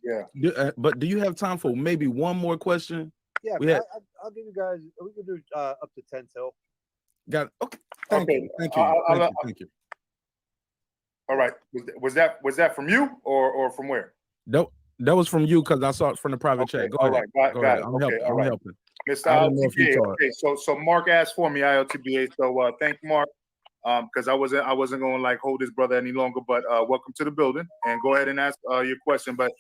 Yeah. But do you have time for maybe one more question? Yeah, I'll give you guys. We can do up to 10 till. Got it. Okay. Thank you. Thank you. All right. Was that from you or from where? That was from you because I saw it from the private chat. Go ahead. Got it. I'm helping. All right. I'm helping. Mr. I don't know if you ILTBA. saw Okay, so Mark asked for me, ILTBA. So thank you, Mark. Because I wasn't going to like hold his brother any longer. But welcome to the building, and go ahead and ask your question. But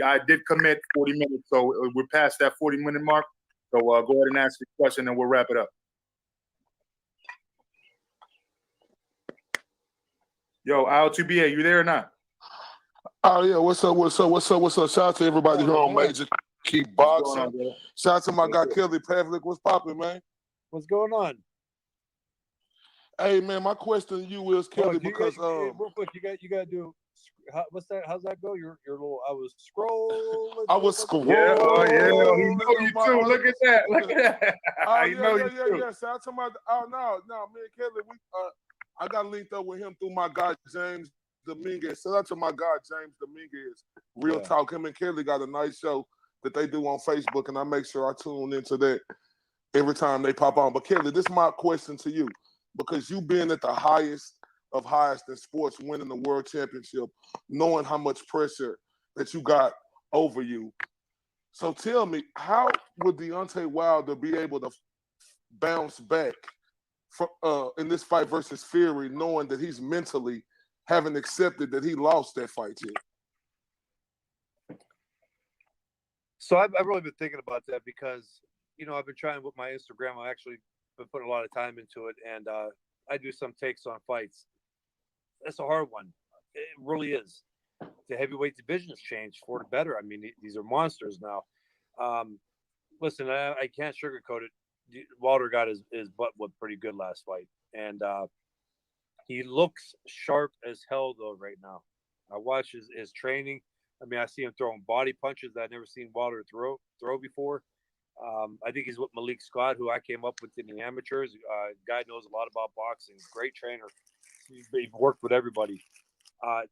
I did commit 40 minutes, so we're past that 40-minute mark. So go ahead and ask your question, and we'll wrap it up. Yo, ILTBA, you there or not? Oh yeah, what's up? Shout out to everybody here on Major Keep Boxing. Shout out to my guy Kelly Pavlik. What's popping, man? What's going on? Hey man, my question to you is Kelly because real quick, you got to do what's that? How's that go? Your little I was scrolling. I was scrolling. Yeah, oh yeah, he know you too. Look at that. Look at that. Oh yeah. Shout out to my no, me and Kelly, I got linked up with him through my guy James Dominguez. Shout out to my guy James Dominguez. Real Talk. Him and Kelly got a nice show that they do on Facebook, and I make sure I tune into that every time they pop on. But Kelly, this is my question to you, because you being at the highest of highest in sports, winning the world championship, knowing how much pressure that you got over you. So tell me, how would Deontay Wilder be able to bounce back in this fight versus Fury, knowing that he's mentally haven't accepted that he lost that fight yet? So I've really been thinking about that because, you know, I've been trying with my Instagram. I've actually been putting a lot of time into it, and I do some takes on fights. That's a hard one. It really is. The heavyweight division's changed for the better. I mean, these are monsters now. Listen, I can't sugarcoat it. Wilder got his butt whipped pretty good last fight, and he looks sharp as hell though right now. I watch his training. I mean, I see him throwing body punches that I've never seen Wilder throw before. I think he's with Malik Scott, who I came up with in the amateurs. Guy knows a lot about boxing. Great trainer. He's worked with everybody.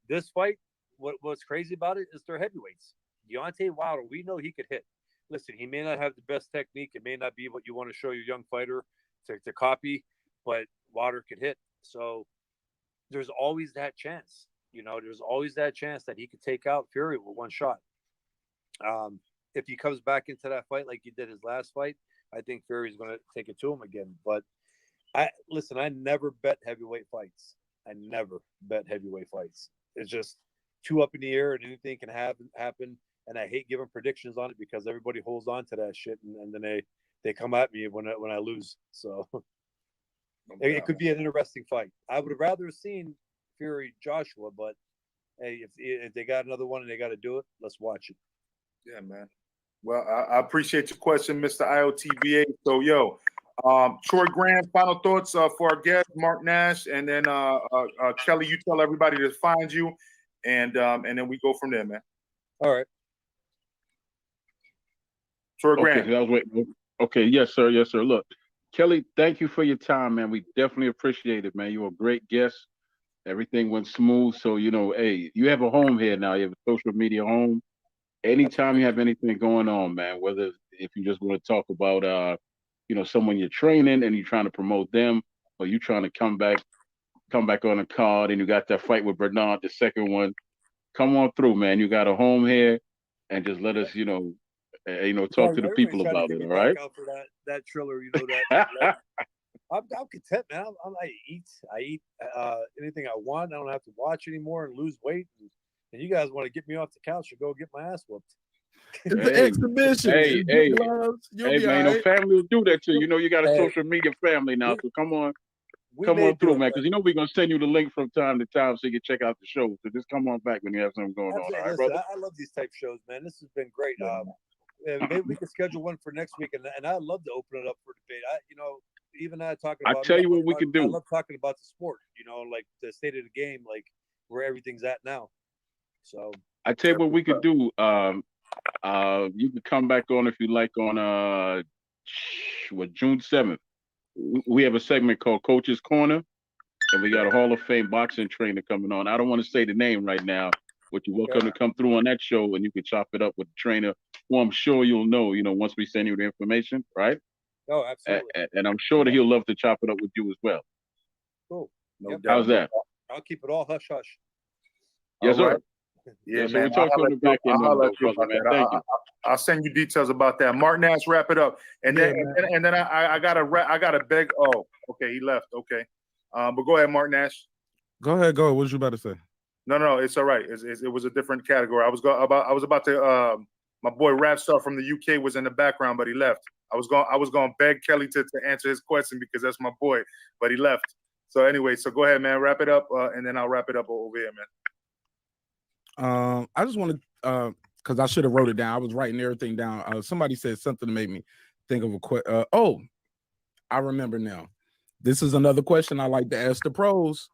This fight, what's crazy about it is they're heavyweights. Deontay Wilder, we know he could hit. Listen, he may not have the best technique. It may not be what you want to show your young fighter to copy, but Wilder could hit. So there's always that chance. You know, there's always that chance that he could take out Fury with one shot. If he comes back into that fight like he did his last fight, I think Fury's going to take it to him again. But I never bet heavyweight fights. I never bet heavyweight fights. It's just too up in the air and anything can happen. And I hate giving predictions on it because everybody holds on to that shit, and then they come at me when I lose. So it could be an interesting fight. I would have rather seen Fury Joshua, but hey, if they got another one and they got to do it, let's watch it. Yeah, man. Well, I appreciate your question, Mr. IOTBA. So, Troy Graham, final thoughts for our guest, Marq Nash, and then Kelly, you tell everybody to find you, and then we go from there, man. All right. Troy Graham. Okay, I was waiting. Okay, yes, sir. Look, Kelly, thank you for your time, man. We definitely appreciate it, man. You're a great guest. Everything went smooth. So, hey, you have a home here now. You have a social media home. Anytime you have anything going on, man, whether if you just want to talk about, someone you're training and you're trying to promote them, or you trying to come back on a card and you got that fight with Bernard, the second one, come on through, man. You got a home here, and just let us, talk to the Everybody's people trying to about get it. me All back right. out for that Triller. I'm content, man. I eat anything I want. I don't have to watch anymore and lose weight. And you guys want to get me off the couch and go get my ass whooped. It's an exhibition. Hey, It's good gloves. You'll be man, all right. family will do that to you. You got a Hey, social media family now, so come on may through, do man. it, Because we're gonna send you the link from time to time so you can check out the show. So just come on back when you have something going on. All right, listen, brother. I love these type shows, man. This has been great. Maybe we can schedule one for next week, and I'd love to open it up for debate. Even talking I about. tell you what we could do. I love talking about the sport. Like the state of the game, like where everything's at now. So I tell you what we could do. You can come back on if you like on June 7th. We have a segment called Coach's Corner, and we got a Hall of Fame boxing trainer coming on. I don't want to say the name right now, but you're welcome to come through on that show, and you can chop it up with the trainer, who I'm sure you'll know. Once we send you the information, right? Oh, absolutely. And I'm sure that he'll love to chop it up with you as well. Cool. No doubt. How's that? I'll keep it all hush hush. Yes, All right. sir. Yeah, So man. we'll talk to you on the back end, brother, man. Thank you. I'll send you details about that. Marq Nash, wrap it up, and then I gotta beg. Oh, okay, he left. Okay, but go ahead, Marq Nash. Go ahead. What was you about to say? No, it's all right. It was a different category. I was about to. My boy Rapstar from the UK was in the background, but he left. I was going to beg Kelly to answer his question because that's my boy, but he left. So anyway, go ahead, man. Wrap it up, and then I'll wrap it up over here, man. I just want to, because I should have wrote it down. I was writing everything down. Somebody said something to make me think of a question. I remember now. This is another question I like to ask the pros.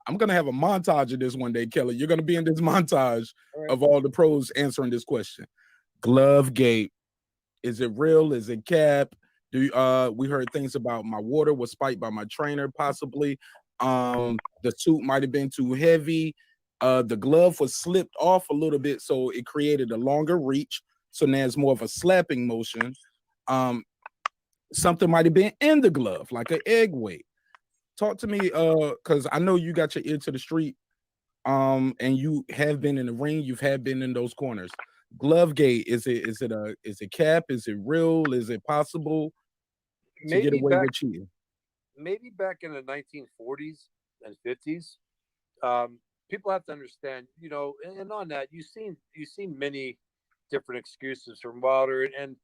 I'm going to have a montage of this one day, Kelly. You're going to be in this montage of all the pros answering this question. Glove gate. Is it real? Is it cap? We heard things about my water was spiked by my trainer, possibly. The suit might have been too heavy. The glove was slipped off a little bit, so it created a longer reach. So now it's more of a slapping motion. Something might have been in the glove, like an egg weight. Talk to me, because I know you got your ear to the street, and you have been in the ring. You've been in those corners. Glove gate, is it cap? Is it real? Is it possible to get away with cheating? Maybe back in the 1940s and 50s, people have to understand, and on that, you've seen many different excuses from Wilder, and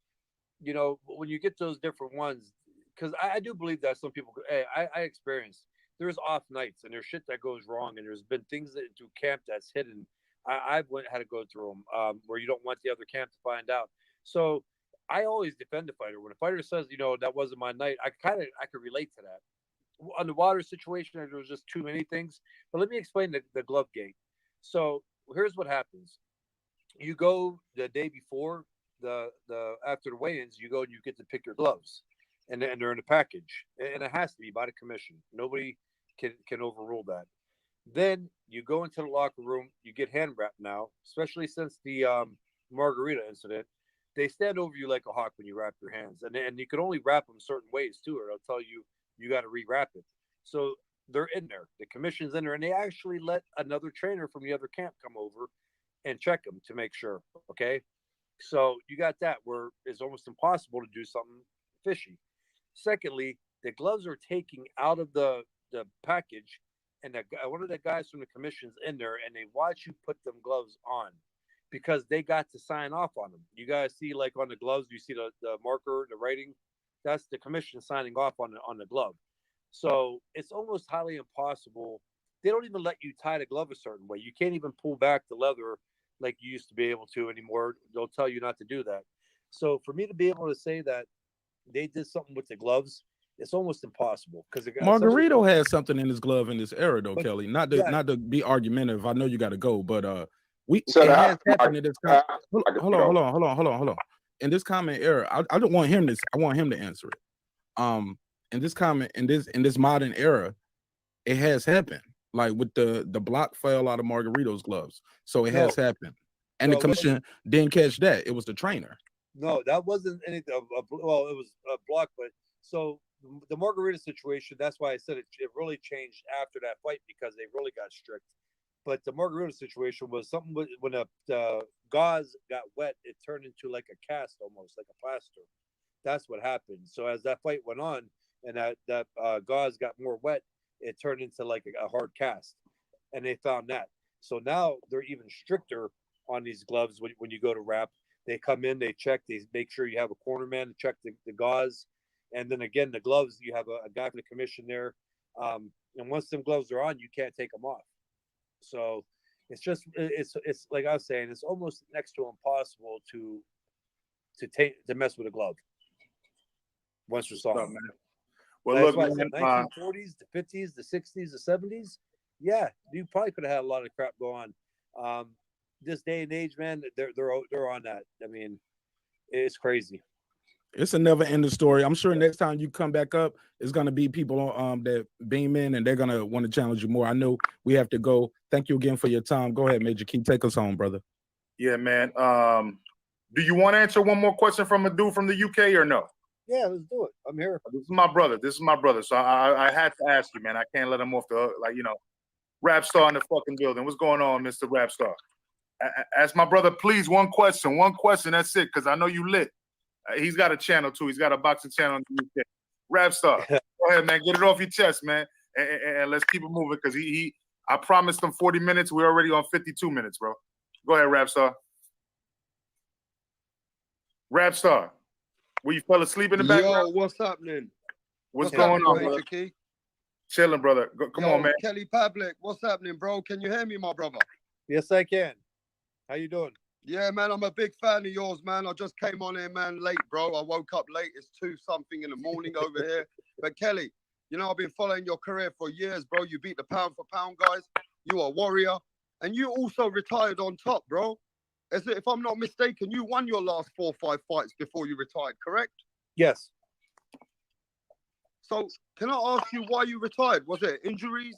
when you get those different ones, because I do believe that some people, I experienced, there's off nights and there's shit that goes wrong, and there's been things that through camp that's hidden. I've had to go through them where you don't want the other camp to find out. So I always defend the fighter. When a fighter says, that wasn't my night, I could relate to that. On the Wilder situation, there was just too many things. But let me explain the glove gate. So here's what happens. You go the day before the after the weigh-ins, you go and you get to pick your gloves, and they're in a package, and it has to be by the commission. Nobody can overrule that. Then you go into the locker room, you get hand wrapped now, especially since the margarita incident. They stand over you like a hawk when you wrap your hands, and you can only wrap them certain ways too, or they'll tell you got to rewrap it. So they're in there, the commission's in there, and they actually let another trainer from the other camp come over and check them to make sure. Okay, so you got that where it's almost impossible to do something fishy. Secondly, the gloves are taking out of the package, and one of the guys from the commission's in there, and they watch you put them gloves on because they got to sign off on them. You guys see, like on the gloves, you see the marker, the writing. That's the commission signing off on the glove. So it's almost highly impossible. They don't even let you tie the glove a certain way. You can't even pull back the leather like you used to be able to anymore. They'll tell you not to do that. So for me to be able to say that they did something with the gloves, it's almost impossible. Because Margarito has something in his glove in this era, though, Kelly. Not to be argumentative. I know you got to go, but it has happened in this. Hold on. In this comment era, I don't want him to. I want him to answer it. In this comment, in this modern era, it has happened. Like with the block fell out of Margarito's gloves, so it has happened, and the commission didn't catch that. It was the trainer. No, that wasn't anything. Well, it was a block, but so the Margarita situation. That's why I said it really changed after that fight because they really got strict. But the margarita situation was something when the gauze got wet, it turned into like a cast, almost like a plaster. That's what happened. So as that fight went on, and that gauze got more wet, it turned into like a hard cast, and they found that. So now they're even stricter on these gloves when you go to wrap. They come in, they check, they make sure you have a corner man to check the gauze, and then again the gloves, you have a guy from the commission there, and once them gloves are on, you can't take them off. So it's like I was saying, it's almost next to impossible to mess with a glove once you're solid. Well, look, man, man, 1940s, the 50s, the 60s, the 70s. Yeah, you probably could have had a lot of crap go on. This day and age, man, they're on that. I mean, it's crazy. It's a never ending story. I'm sure next time you come back up, it's gonna be people that beam in and they're gonna want to challenge you more. I know we have to go. Thank you again for your time. Go ahead, Major Key. Take us home, brother. Yeah, man. Do you want to answer one more question from a dude from the UK or no? Yeah, let's do it. I'm here. This is my brother. So I had to ask you, man. I can't let him off the hook. Like, Rap Star in the fucking building. What's going on, Mr. Rap Star? Ask my brother, please, one question. That's it, because I know you lit. He's got a channel too. He's got a boxing channel in the UK. Rap Star, go ahead, man. Get it off your chest, man, and let's keep it moving. Because I promised him 40 minutes. We're already on 52 minutes, bro. Go ahead, Rap Star. Rap Star, were you fell asleep in the background? Yo, what's happening? What's going on, Major brother? Key? Chilling, brother. Come on, man. Kelly Pavlik, what's happening, bro? Can you hear me, my brother? Yes, I can. How you doing? Yeah, man, I'm a big fan of yours, man. I just came on here, man, late, bro. I woke up late. It's 2-something in the morning over here. But Kelly, I've been following your career for years, bro. You beat the pound for pound guys. You are a warrior. And you also retired on top, bro. If I'm not mistaken, you won your last 4 or 5 fights before you retired, correct? Yes. So can I ask you why you retired? Was it injuries?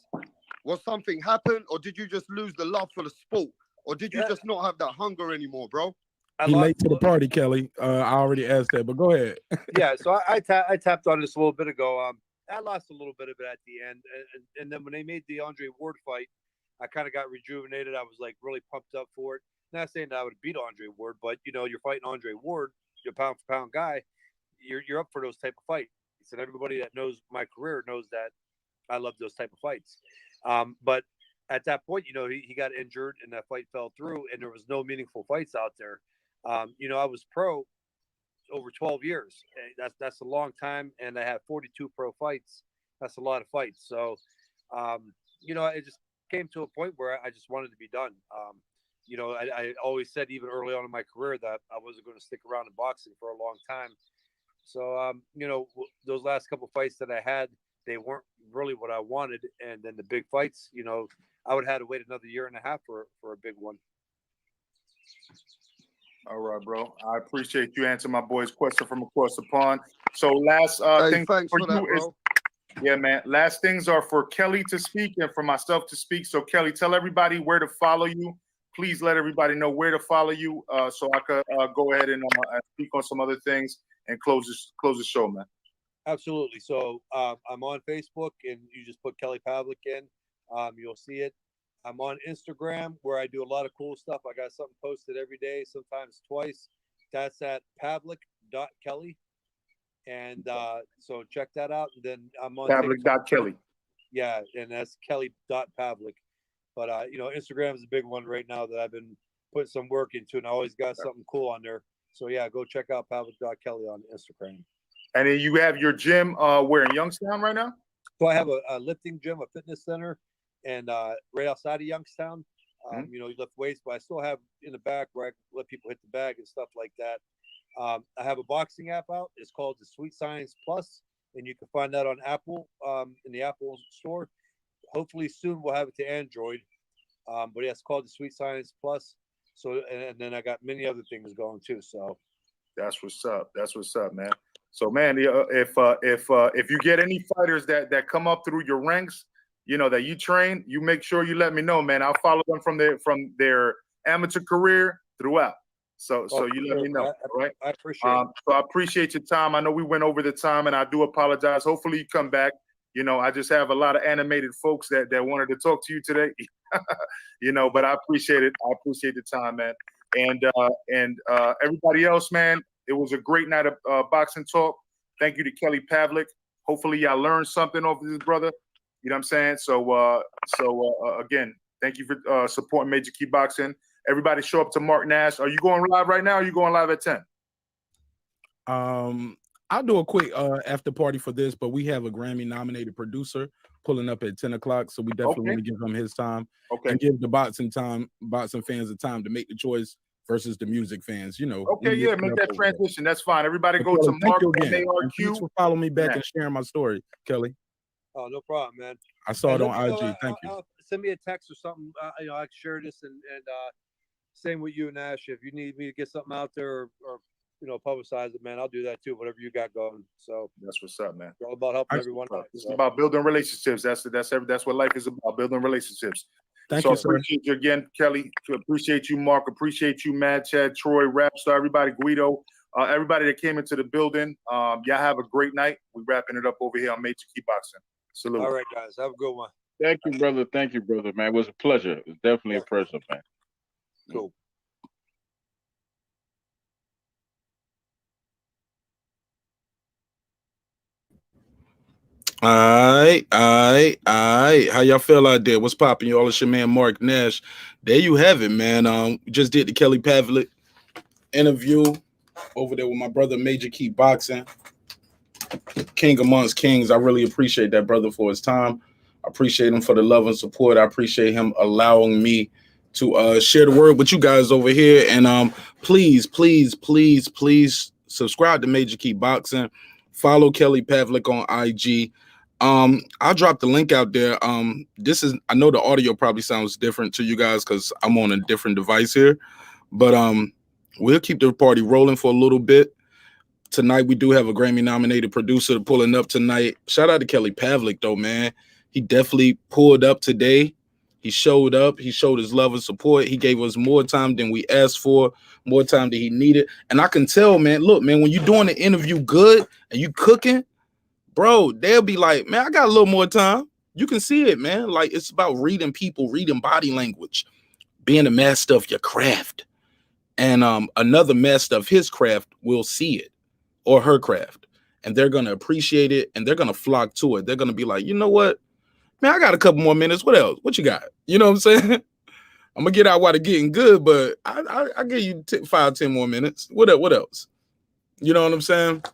Was something happen? Or did you just lose the love for the sport? Or did you just not have that hunger anymore, bro? He late to the party, Kelly. I already asked that, but go ahead. Yeah, so I tapped on this a little bit ago. I lost a little bit of it at the end, and then when they made the Andre Ward fight, I kind of got rejuvenated. I was like really pumped up for it. Not saying that I would beat Andre Ward, but you're fighting Andre Ward, you're pound for pound guy. You're up for those type of fights, and everybody that knows my career knows that I love those type of fights. But at that point, he got injured and that fight fell through, and there was no meaningful fights out there. I was pro over 12 years. That's a long time, and I had 42 pro fights. That's a lot of fights. So, it just came to a point where I just wanted to be done. I always said, even early on in my career, that I wasn't going to stick around in boxing for a long time. So, those last couple fights that I had, they weren't really what I wanted. And then the big fights, I would have had to wait another year and a half for a big one. All right, bro. I appreciate you answering my boy's question from across the pond. So last thing thanks for that, you bro. Yeah, man. Last things are for Kelly to speak and for myself to speak. So Kelly, tell everybody where to follow you. Please let everybody know where to follow you, so I could go ahead and speak on some other things and close the show, man. Absolutely. So I'm on Facebook, and you just put Kelly Pavlik in. You'll see it. I'm on Instagram, where I do a lot of cool stuff. I got something posted every day, sometimes twice. That's at pavlik.kelly. And so check that out. And then I'm on Pavlik.Kelly. Yeah, and that's kelly.pavlik. But Instagram is a big one right now that I've been putting some work into, and I always got something cool on there. So yeah, go check out pavlik.kelly on Instagram. And then you have your gym where in Youngstown right now? So I have a lifting gym, a fitness center, and right outside of Youngstown. You lift weights, but I still have in the back where I let people hit the bag and stuff like that. I have a boxing app out. It's called the Sweet Science Plus, and you can find that on Apple, in the Apple store. Hopefully soon we'll have it to Android. But yeah, it's called the Sweet Science Plus. So, and then I got many other things going too. So that's what's up. That's what's up, man. So, man, if you get any fighters that come up through your ranks, that you train, you make sure you let me know, man. I'll follow them from their amateur career throughout. So you let me know, right? I appreciate it. So I appreciate your time. I know we went over the time, and I do apologize. Hopefully you come back. I just have a lot of animated folks that wanted to talk to you today. But I appreciate it. I appreciate the time, man. And everybody else, man, it was a great night of boxing talk. Thank you to Kelly Pavlik. Hopefully y'all learned something off of this brother. You know what I'm saying? So again, thank you for supporting Major Key Boxing. Everybody show up to Marq Nash. Are you going live right now? Or are you going live at 10? I'll do a quick after party for this, but we have a Grammy nominated producer pulling up at 10 o'clock. So we definitely want to give him his time and give the boxing fans the time to make the choice versus the music fans, Okay, yeah, make that transition. That's fine. Everybody go Kelly, to Marq Thanks for following me back and sharing my story, Kelly. Oh, no problem, man. I saw it on IG. Thank you. Send me a text or something. I can share this and same with you, Nash. If you need me to get something out there or publicize it, man, I'll do that too. Whatever you got going. So that's what's up, man. It's all about helping everyone out. It's about building relationships. That's what life is about. Building relationships. Thank you, sir. Appreciate you again, Kelly. Appreciate you, Mark. Appreciate you, Mad Chad, Troy, Rapstar, everybody, Guido, everybody that came into the building. Y'all have a great night. We're wrapping it up over here on Major Key Boxing. Salute. All right, guys. Have a good one. Thank you, brother. Thank you, brother, man. It was a pleasure. It was definitely a pleasure, man. Cool. All right. How y'all feel out there? What's popping, y'all? It's your man Marq Nash. There you have it, man. We just did the Kelly Pavlik interview over there with my brother Major Key Boxing, king amongst kings. I really appreciate that brother for his time. I appreciate him for the love and support. I appreciate him allowing me to share the word with you guys over here. And please subscribe to Major Key Boxing. Follow Kelly Pavlik on IG. I'll drop the link out there. I know the audio probably sounds different to you guys because I'm on a different device here, but we'll keep the party rolling for a little bit. Tonight we do have a Grammy nominated producer pulling up tonight. Shout out to Kelly Pavlik though, man. He definitely pulled up today. He showed up. He showed his love and support. He gave us more time than we asked for, more time than he needed. And I can tell, man, look, man, when you're doing the interview good and you cooking, bro, they'll be like, man, I got a little more time. You can see it, man. Like, it's about reading people, reading body language, being a master of your craft. And another master of his craft will see it or her craft. And they're going to appreciate it and they're going to flock to it. They're going to be like, you know what? Man, I got a couple more minutes. What else? What you got? You know what I'm saying? I'm going to get out while they're getting good, but I give you 5-10 more minutes. What else? You know what I'm saying?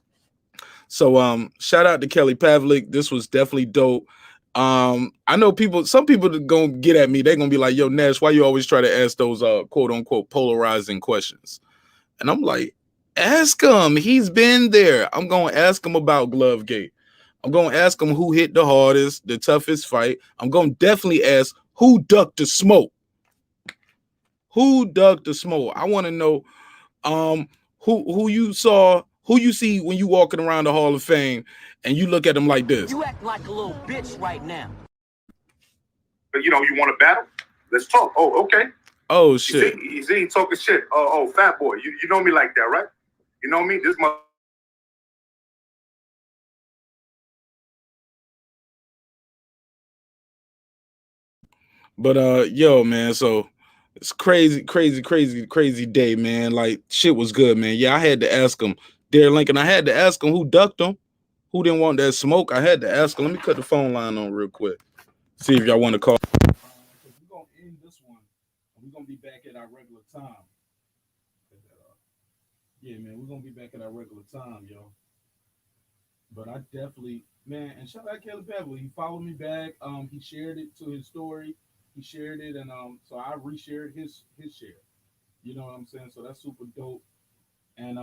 So shout out to Kelly Pavlik. This was definitely dope. I know some people are gonna get at me. They're gonna be like, yo, Nash, why you always try to ask those quote unquote polarizing questions? And I'm like, ask him. He's been there. I'm gonna ask him about Glovegate. I'm gonna ask him who hit the hardest, the toughest fight. I'm gonna definitely ask who ducked the smoke. Who ducked the smoke? I want to know who you saw. Who you see when you walking around the Hall of Fame and you look at them like this? You act like a little bitch right now. But you want to battle? Let's talk. Oh, okay. Oh shit. He talking shit. Oh, fat boy. You know me like that, right? You know me? This mother. But yo, man, so it's crazy day, man. Like shit was good, man. Yeah, I had to ask him. Derek Lincoln, I had to ask him who ducked him, who didn't want that smoke. I had to ask him. Let me cut the phone line on real quick. See if y'all want to call. We're gonna end this one. We're gonna be back at our regular time. Yeah, man, we're gonna be back at our regular time, yo. But I definitely, man, and shout out Kelly Pavlik. He followed me back. He shared it to his story. He shared it, and so I reshared his share. You know what I'm saying? So that's super dope. And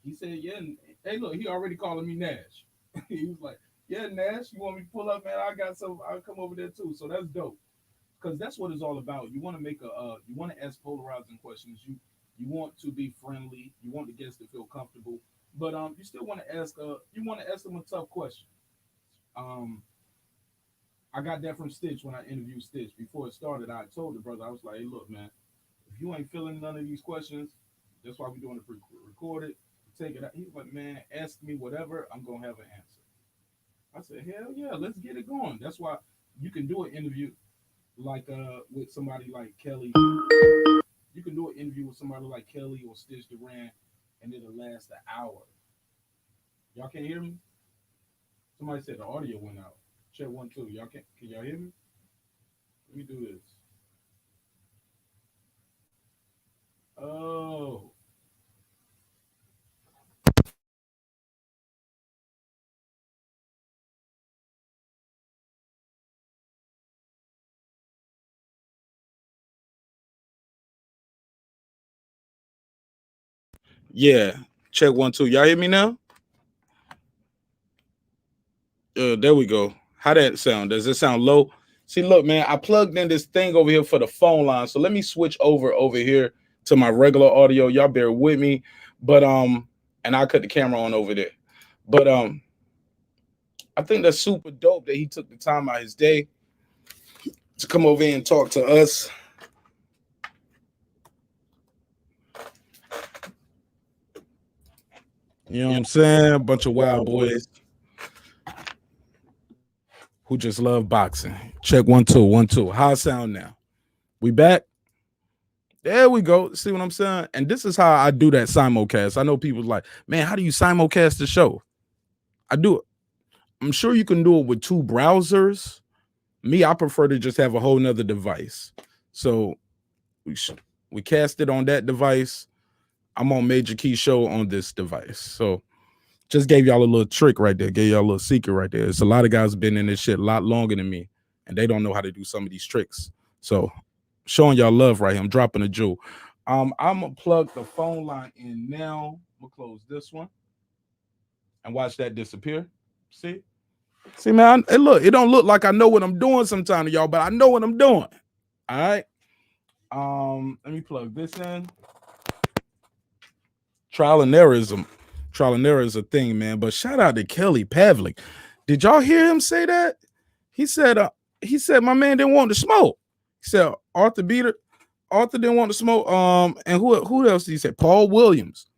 he said, yeah, hey, look, he already calling me Nash. He was like, yeah, Nash, you want me to pull up, man? I'll come over there too. So that's dope. Because that's what it's all about. You want to you want to ask polarizing questions. You want to be friendly. You want the guests to feel comfortable. But you still want to ask them a tough question. I got that from Stitch when I interviewed Stitch. Before it started, I told the brother, I was like, hey, look, man, if you ain't feeling none of these questions, that's why we're doing it pre-recorded. Take it out. He was like, man, ask me whatever. I'm going to have an answer. I said, hell yeah, let's get it going. That's why you can do an interview. like with somebody like Kelly. You can do an interview with somebody like Kelly or Stitch Duran, and it'll last an hour. Y'all can't hear me? Somebody said the audio went out. Check 1 2. Y'all can y'all hear me? Let me do this. Oh. Yeah. Check 1 2. Y'all hear me now? There we go. How that sound? Does it sound low? See, look, man, I plugged in this thing over here for the phone line. So let me switch over here to my regular audio. Y'all bear with me. But and I'll cut the camera on over there. But I think that's super dope that he took the time out of his day to come over here and talk to us. You know what I'm saying? A bunch of wild boys who just love boxing. Check 1 2 1 2. How it sound now? We back? There we go. See what I'm saying? And this is how I do that simulcast. I know people like, man, how do you simulcast the show? I do it. I'm sure you can do it with 2 browsers. Me, I prefer to just have a whole nother device. So we cast it on that device. I'm on Major Key Show on this device. So just gave y'all a little trick right there. Gave y'all a little secret right there. It's a lot of guys been in this shit a lot longer than me, and they don't know how to do some of these tricks. So showing y'all love right here. I'm dropping a jewel. I'm gonna plug the phone line in now. I'm gonna close this one and watch that disappear. See, man. It don't look like I know what I'm doing sometimes, y'all, but I know what I'm doing. All right. Let me plug this in. Trial and error is a thing, man. But shout out to Kelly Pavlik. Did y'all hear him say that? He said my man didn't want to smoke. He said Arthur didn't want to smoke. And who else did he say? Paul Williams.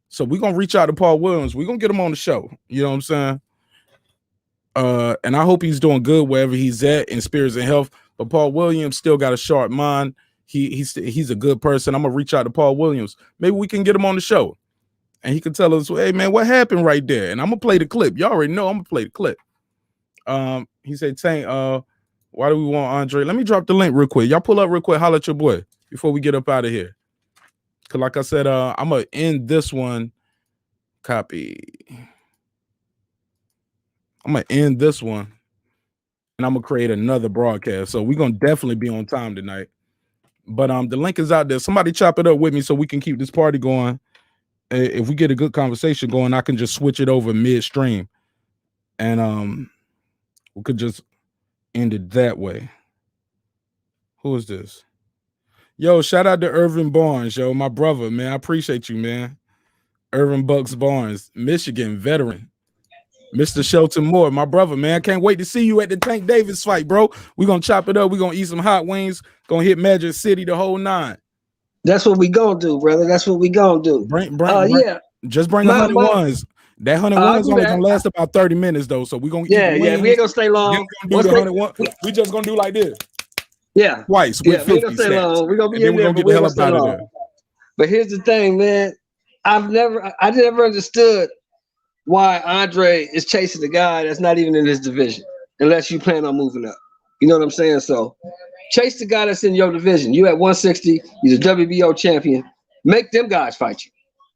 So we're gonna reach out to Paul Williams. We're gonna get him on the show. You know what I'm saying? And I hope he's doing good wherever he's at in spirits and health. But Paul Williams still got a sharp mind. He's a good person. I'm gonna reach out to Paul Williams. Maybe we can get him on the show. And he can tell us, hey man, what happened right there? And I'm gonna play the clip. Y'all already know I'm gonna play the clip. He said, Tank, why do we want Andre? Let me drop the link real quick. Y'all pull up real quick, holler at your boy before we get up out of here. Cause like I said, I'm gonna end this one. Copy. I'm gonna end this one and I'm gonna create another broadcast. So we're gonna definitely be on time tonight. But the link is out there. Somebody chop it up with me so we can keep this party going. If we get a good conversation going, I can just switch it over midstream, and we could just end it that way. Who is this? Yo, shout out to Irvin Barnes, yo, my brother, man. I appreciate you, man. Irvin Bucks Barnes, Michigan veteran. Mr. Shelton Moore, my brother, man. Can't wait to see you at the Tank Davis fight, bro. We're gonna chop it up. We're gonna eat some hot wings, gonna hit Magic City the whole 9. That's what we gonna do, brother. That's what we gonna do. Yeah. Just bring 100 ones. That 100 ones only gonna last about 30 minutes though. So we're gonna eat wings. We ain't gonna stay long. Gonna do the 101. We just gonna do like this. Yeah. Twice with 50 we ain't gonna stay long. We're gonna be in there, get the hell up out of there. But here's the thing, man. I never understood why Andre is chasing a guy that's not even in his division, unless you plan on moving up. You know what I'm saying? So chase the guy that's in your division. You at 160, you're the WBO champion. Make them guys fight you.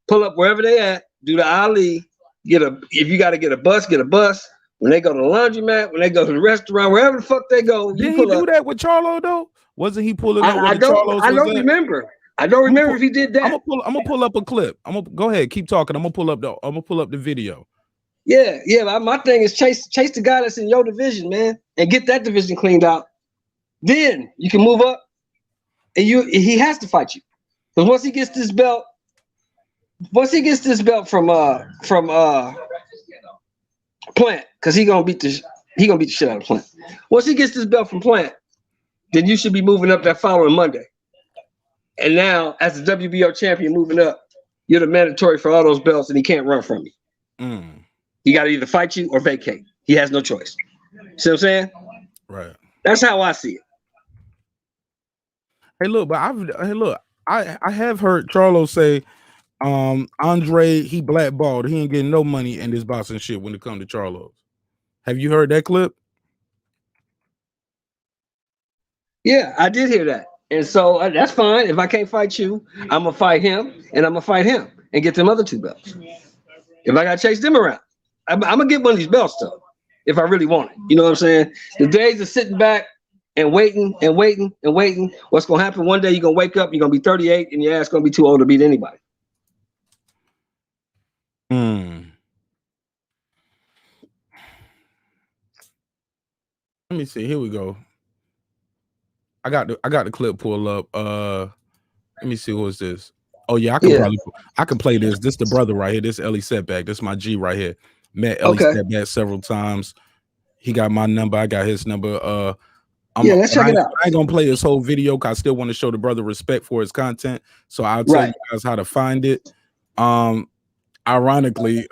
Pull up wherever they at, do the Ali, if you gotta get a bus, get a bus. When they go to the laundromat, when they go to the restaurant, wherever the fuck they go, did he do that with Charlo though? Wasn't he pulling up with Charlo's? I don't remember. I don't remember if he did that. I'm gonna pull up a clip. Go ahead, keep talking. I'm gonna pull up the video. Yeah. My thing is chase the guy that's in your division, man, and get that division cleaned out. Then you can move up, and he has to fight you. Because once he gets this belt from Plant, because he gonna beat the shit out of Plant. Once he gets this belt from Plant, then you should be moving up that following Monday. And now, as the WBO champion moving up, you're the mandatory for all those belts, and he can't run from you. He got to either fight you or vacate. He has no choice. See what I'm saying? Right. That's how I see it. Hey, look, but I have heard Charlo say, Andre, he blackballed. He ain't getting no money in this boxing shit when it comes to Charlo. Have you heard that clip? Yeah, I did hear that. And so that's fine. If I can't fight you, I'm gonna fight him, and I'm gonna fight him and get them other 2 belts. If I gotta chase them around, I'm gonna get one of these belts though. If I really want it, you know what I'm saying? The days of sitting back and waiting and waiting and waiting. What's gonna happen? One day you're gonna wake up, you're gonna be 38, and your ass gonna be too old to beat anybody. Let me see. Here we go. I got the clip pulled up. Let me see, who is this? Oh yeah, I can play this. This the brother right here. This Ellie Setback. This my G right here. Met Ellie Setback several times. He got my number. I got his number. Let's check it out. I ain't gonna play his whole video because I still want to show the brother respect for his content. So I'll tell you guys how to find it. Ironically,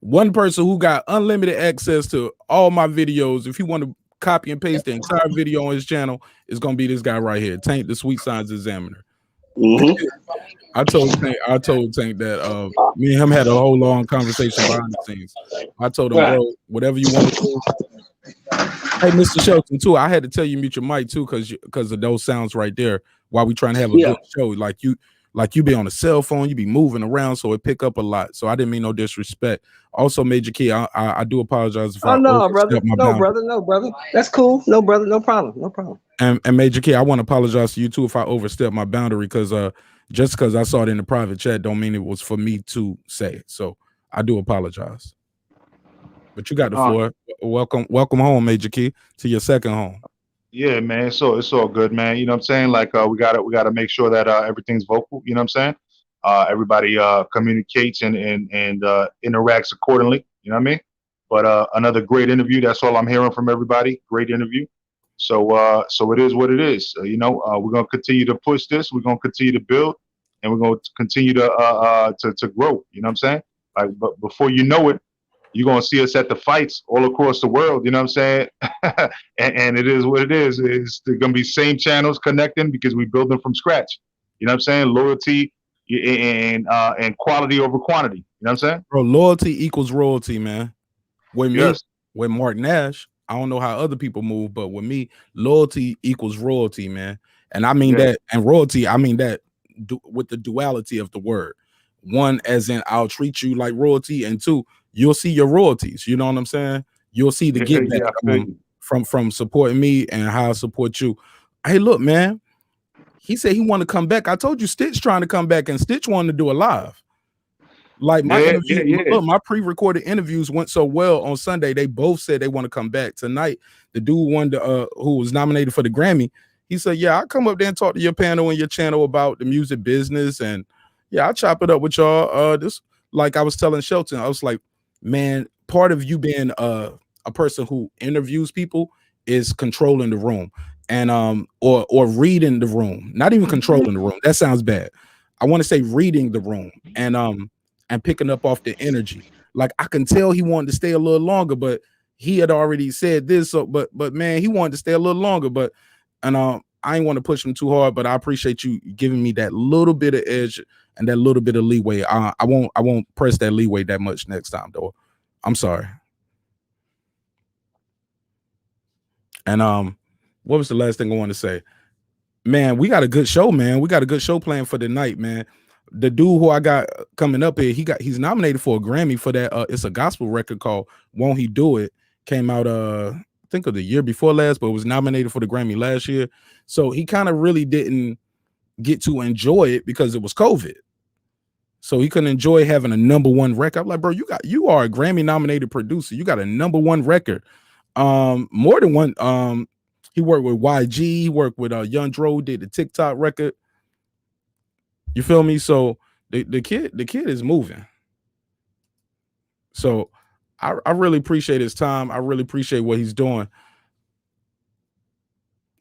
one person who got unlimited access to all my videos, if you want to copy and paste the entire video on his channel, is gonna be this guy right here, Tank the Sweet Signs Examiner. I told Tank that me and him had a whole long conversation behind the scenes. I told him, bro, whatever you want to do. Hey, Mr. Shelton, too. I had to tell you mute your mic too, because of those sounds right there. While we trying to have a good show, like you be on a cell phone, you be moving around, so it pick up a lot. So I didn't mean no disrespect. Also, Major Key, I do apologize if no, brother. No, brother. That's cool. No, brother. No problem. And Major Key, I want to apologize to you too if I overstepped my boundary, because just because I saw it in the private chat don't mean it was for me to say it. So I do apologize. But you got the floor. Welcome home, Major Key, to your second home. Yeah, man. So it's all good, man. You know what I'm saying? Like we gotta make sure that everything's vocal. You know what I'm saying? Everybody communicates and interacts accordingly. You know what I mean? But another great interview. That's all I'm hearing from everybody. Great interview. So it is what it is. You know, we're gonna continue to push this. We're gonna continue to build, and we're gonna continue to grow. You know what I'm saying? Like, but before you know it, you're gonna see us at the fights all across the world. You know what I'm saying? and it is what it is. It's gonna be same channels connecting because we build them from scratch. You know what I'm saying? Loyalty and quality over quantity. You know what I'm saying? Bro, loyalty equals royalty, man. With me, Yes. with Marq Nash, I don't know how other people move, but with me, loyalty equals royalty, man. And I mean that, and royalty, I mean that with the duality of the word. One, as in I'll treat you like royalty, and two, you'll see your royalties. You know what I'm saying? You'll see the get back from supporting me and how I support you. Hey, look, man. He said he wanted to come back. I told you Stitch trying to come back, and Stitch wanted to do a live. Like my interview, look, my pre-recorded interviews went so well on Sunday. They both said they want to come back tonight. The dude who was nominated for the Grammy, he said, "Yeah, I'll come up there and talk to your panel and your channel about the music business, and yeah, I'll chop it up with y'all." This, like I was telling Shelton, I was like, man, part of you being a person who interviews people is controlling the room, and or reading the room, not even controlling the room. That sounds bad. I want to say reading the room and picking up off the energy. Like I can tell he wanted to stay a little longer, but he had already said this. So, but man, he wanted to stay a little longer. But I ain't want to push him too hard. But I appreciate you giving me that little bit of edge and that little bit of leeway. I won't press that leeway that much next time, though. I'm sorry. And what was the last thing I want to say? Man, we got a good show, man. We got a good show planned for the night, man. The dude who I got coming up here, he's nominated for a Grammy for that. It's a gospel record called "Won't He Do It." Came out I think of the year before last, but was nominated for the Grammy last year. So he kind of really didn't get to enjoy it because it was COVID. So he couldn't enjoy having a '1 record. I'm like, bro, you are a Grammy nominated producer. You got a '1 record. More than one. He worked with YG. He worked with Young Dro. Did the TikTok record. You feel me? So the kid is moving. So I really appreciate his time. I really appreciate what he's doing.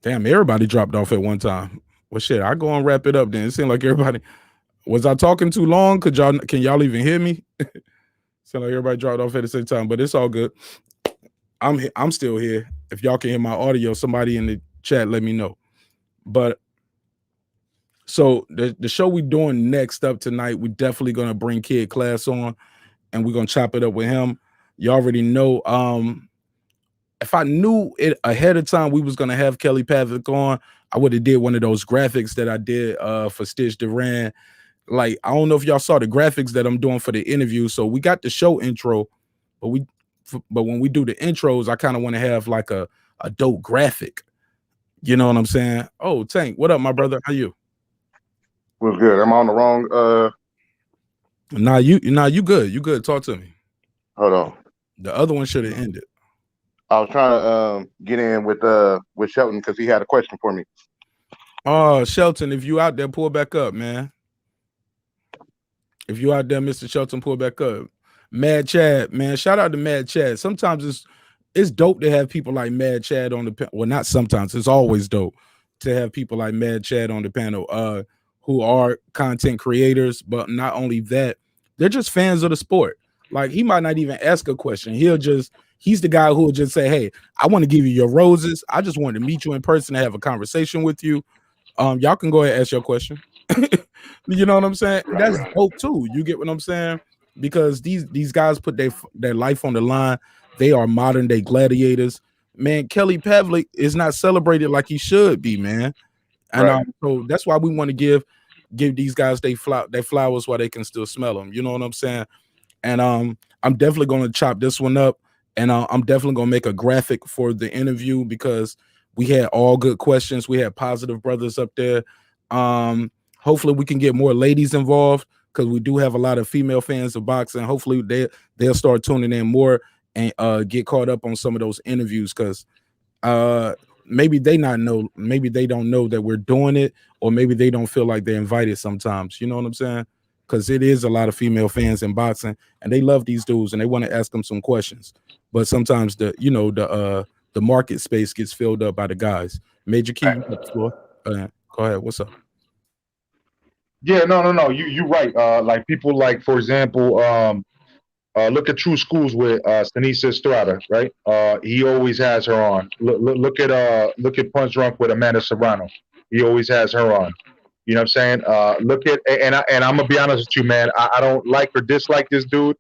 Damn, everybody dropped off at one time. Well, shit, I go and wrap it up then. It seemed like everybody. Was I talking too long? Can y'all even hear me? Sound like everybody dropped off at the same time, but it's all good. I'm still here. If y'all can hear my audio, somebody in the chat let me know. But So the show we doing next up tonight, we definitely gonna bring Kid Class on, and we're gonna chop it up with him. You already know. If I knew it ahead of time we was gonna have Kelly Pavlik on, I would have did one of those graphics that I did for Stitch Duran. Like, I don't know if y'all saw the graphics that I'm doing for the interview. So we got the show intro, but when we do the intros, I kind of want to have like a dope graphic. You know what I'm saying? Oh, Tank, what up, my brother? How you? Was good. I'm on the wrong. Nah, you good. You good. Talk to me. Hold on. The other one should have ended. I was trying to get in with Shelton because he had a question for me. Oh, Shelton, if you out there, pull back up, man. If you out there, Mr. Shelton, pull back up. Mad Chad, man. Shout out to Mad Chad. Sometimes it's dope to have people like Mad Chad on the well, not sometimes, it's always dope to have people like Mad Chad on the panel who are content creators, but not only that, they're just fans of the sport. Like, he might not even ask a question. He's the guy who will just say, hey, I want to give you your roses. I just wanted to meet you in person and have a conversation with you. Y'all can go ahead and ask your question. You know what I'm saying? That's dope too. You get what I'm saying? Because these guys put their life on the line. They are modern day gladiators. Man, Kelly Pavlik is not celebrated like he should be, man. And so that's why we want to give these guys their flowers while they can still smell them. You know what I'm saying? And I'm definitely going to chop this one up, and I'm definitely going to make a graphic for the interview because we had all good questions. We had positive brothers up there. Hopefully we can get more ladies involved because we do have a lot of female fans of boxing. Hopefully they'll start tuning in more and get caught up on some of those interviews because maybe they don't know that we're doing it, or maybe they don't feel like they're invited sometimes. You know what I'm saying? Because it is a lot of female fans in boxing, and they love these dudes and they want to ask them some questions. But sometimes the market space gets filled up by the guys. Major Key, you got the floor. Go ahead. What's up? Yeah, no. You right. Like people like, for example, look at True Schools with Stanisa Estrada, right? He always has her on. Look at Punch Drunk with Amanda Serrano. He always has her on. You know what I'm saying? Look at and I'm gonna be honest with you, man. I don't like or dislike this dude.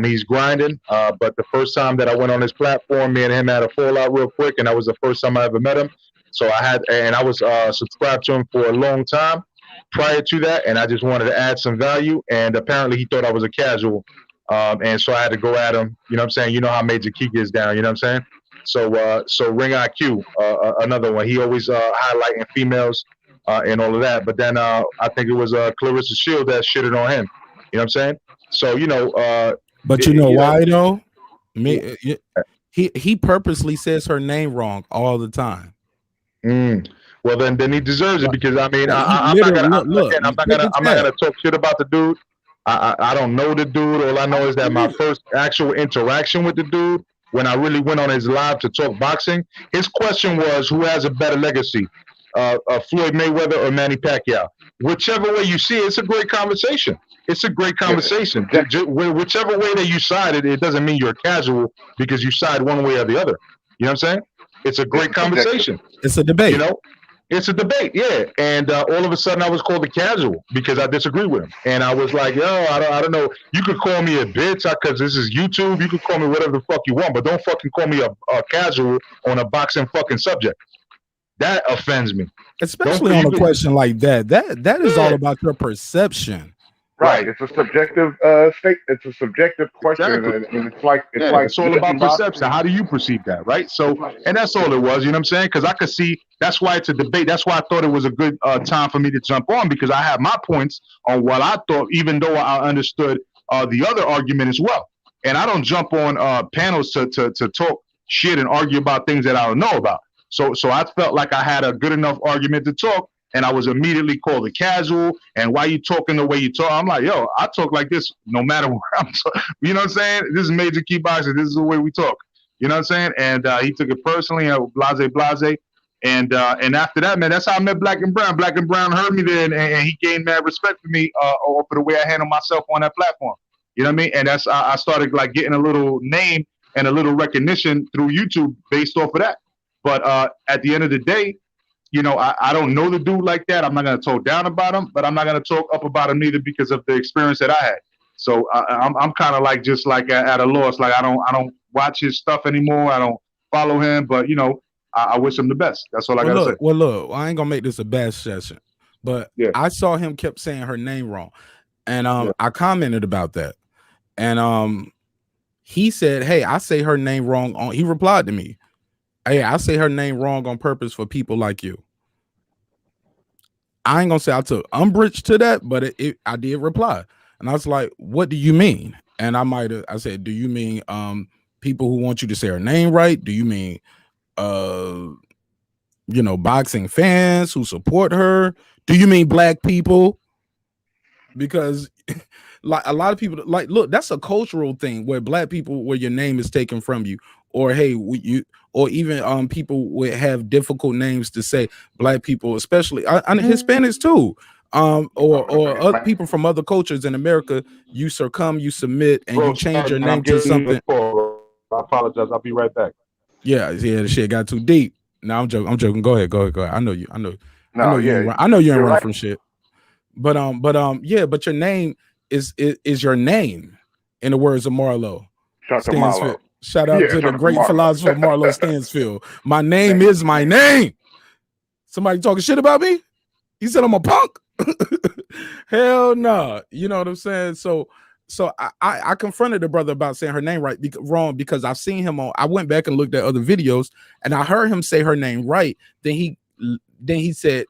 He's grinding. But the first time that I went on his platform, me and him had a fallout real quick, and that was the first time I ever met him. So I was subscribed to him for a long time prior to that, and I just wanted to add some value. And apparently, he thought I was a casual, and so I had to go at him. You know what I'm saying? You know how Major Key gets down. You know what I'm saying? So Ring IQ, another one. He always highlighting females and all of that. But then I think it was Clarissa Shield that shitted on him. You know what I'm saying? So but you know why though? He purposely says her name wrong all the time. Well, then he deserves it because I'm not gonna talk shit about the dude. I don't know the dude. All I know is that my first actual interaction with the dude, when I really went on his live to talk boxing, his question was, who has a better legacy, Floyd Mayweather or Manny Pacquiao? Whichever way you see it, it's a great conversation. It's a great conversation. Whichever way that you side it doesn't mean you're casual because you side one way or the other. You know what I'm saying? It's a great conversation. It's a debate. You know? It's a debate, yeah. And all of a sudden I was called a casual because I disagree with him. And I was like, yo, I don't know. You could call me a bitch because this is YouTube. You could call me whatever the fuck you want, but don't fucking call me a casual on a boxing fucking subject. That offends me. Especially on a question like that. That is all about your perception. Right. It's a subjective It's a subjective question, Exactly. and it's all about perception. How do you perceive that, right? So, and that's all it was. You know what I'm saying? Because I could see that's why it's a debate. That's why I thought it was a good time for me to jump on because I have my points on what I thought, even though I understood the other argument as well. And I don't jump on panels to talk shit and argue about things that I don't know about. So I felt like I had a good enough argument to talk. And I was immediately called a casual. And why you talking the way you talk? I'm like, yo, I talk like this no matter where I'm talking. You know what I'm saying? This is Major Key Boxing. This is the way we talk. You know what I'm saying? And he took it personally, blase. And after that, man, that's how I met Black and Brown. Black and Brown heard me there, and he gained mad respect for me for the way I handle myself on that platform. You know what I mean? And that's I started like getting a little name and a little recognition through YouTube based off of that. But at the end of the day, you know, I don't know the dude like that. I'm not going to talk down about him, but I'm not going to talk up about him neither because of the experience that I had. So I'm kind of like just like at a loss. Like I don't watch his stuff anymore. I don't follow him, but you know, I wish him the best. That's all I got to say. Well, look, I ain't gonna make this a bash session, but Yeah. I saw him kept saying her name wrong, and Yeah. I commented about that, and he said, "Hey, I say her name wrong." He replied to me, "Hey, I say her name wrong on purpose for people like you." I ain't gonna say I took umbrage to that, but I did reply, and I was like, "What do you mean?" And I said, "Do you mean people who want you to say her name right? Do you mean you know, boxing fans who support her? Do you mean black people?" Because like a lot of people, like, look, that's a cultural thing where black people, where your name is taken from you, or hey, you, or even people would have difficult names to say. Black people, especially, and Hispanics too, or other people from other cultures in America, you succumb, you submit, and you change your name to something. I apologize. I'll be right back. Yeah, the shit got too deep. No, I'm joking. I'm joking. Go ahead. I know you. I know No, you. yeah, I know you ain't you're running right. from shit. But yeah. But your name is your name. In the words of Marlo Shout to Stansfield. Marlo. Shout out Yeah, to the shout out to great Marlo. philosopher Marlo Stansfield. My name is my name. Somebody talking shit about me? He said I'm a punk. Hell no. Nah. You know what I'm saying? So I confronted the brother about saying her name wrong because I've seen him on. I went back and looked at other videos and I heard him say her name right. Then he said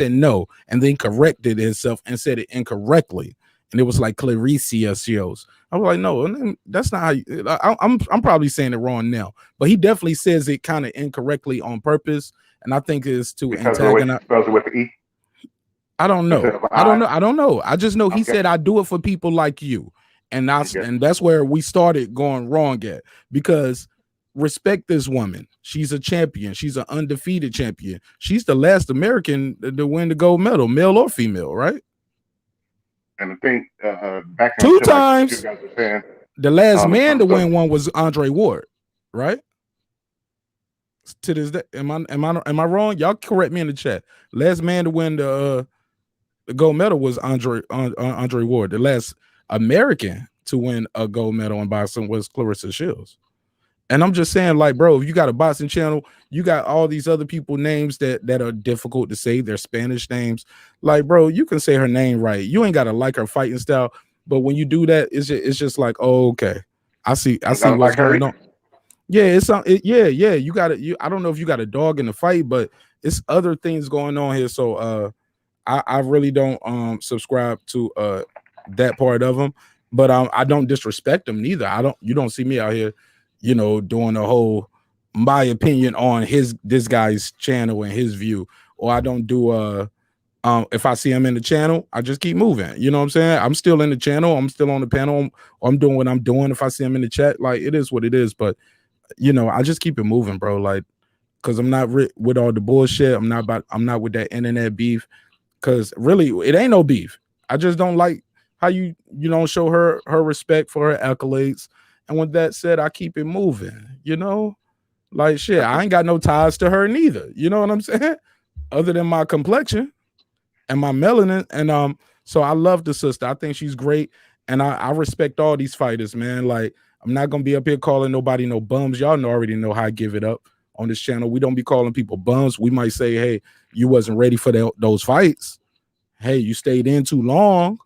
no, and then corrected himself and said it incorrectly. And it was like Claricia shows. I was like, no, that's not how you, I'm probably saying it wrong now, but he definitely says it kind of incorrectly on purpose. And I think it's to Because of the way she antagonize. spells it with the E. I don't know. Instead of I don't I. know. I don't know. I just know he Okay. said I do it for people like you. And that's where we started going wrong at, because respect this woman. She's a champion. She's an undefeated champion. She's the last American to win the gold medal, male or female, right? And the thing, back Two into like times. what you guys were saying. The last in man to terms of win one was Andre Ward, right? To this day, am I wrong? Y'all correct me in the chat. Last man to win the gold medal was Andre Ward. The last American to win a gold medal in boxing was Clarissa Shields. And I'm just saying, like, bro, if you got a boxing channel, you got all these other people names that are difficult to say. They're Spanish names. Like, bro, you can say her name right. You ain't gotta like her fighting style, but when you do that, it's just like, oh, okay, I see what's like going on. Yeah, yeah. You got it. I don't know if you got a dog in the fight, but it's other things going on here. So I really don't subscribe to that part of them, but I don't disrespect them neither. You don't see me out here, you know, doing a whole my opinion on this guy's channel and his view, or I don't do if I see him in the channel, I just keep moving. You know what I'm saying? I'm still in the channel, I'm still on the panel, I'm doing what I'm doing. If I see him in the chat, like, it is what it is. But you know, I just keep it moving, bro. Like, because I'm not with all the bullshit. I'm not with that internet beef. Because really, it ain't no beef. I just don't like how you don't show her respect for her accolades. And with that said, I keep it moving. You know, like, shit, I ain't got no ties to her neither. You know what I'm saying? Other than my complexion and my melanin. And so I love the sister. I think she's great. And I respect all these fighters, man. Like, I'm not gonna be up here calling nobody no bums. Y'all already know how I give it up on this channel. We don't be calling people bums. We might say, hey, you wasn't ready for those fights. Hey, you stayed in too long.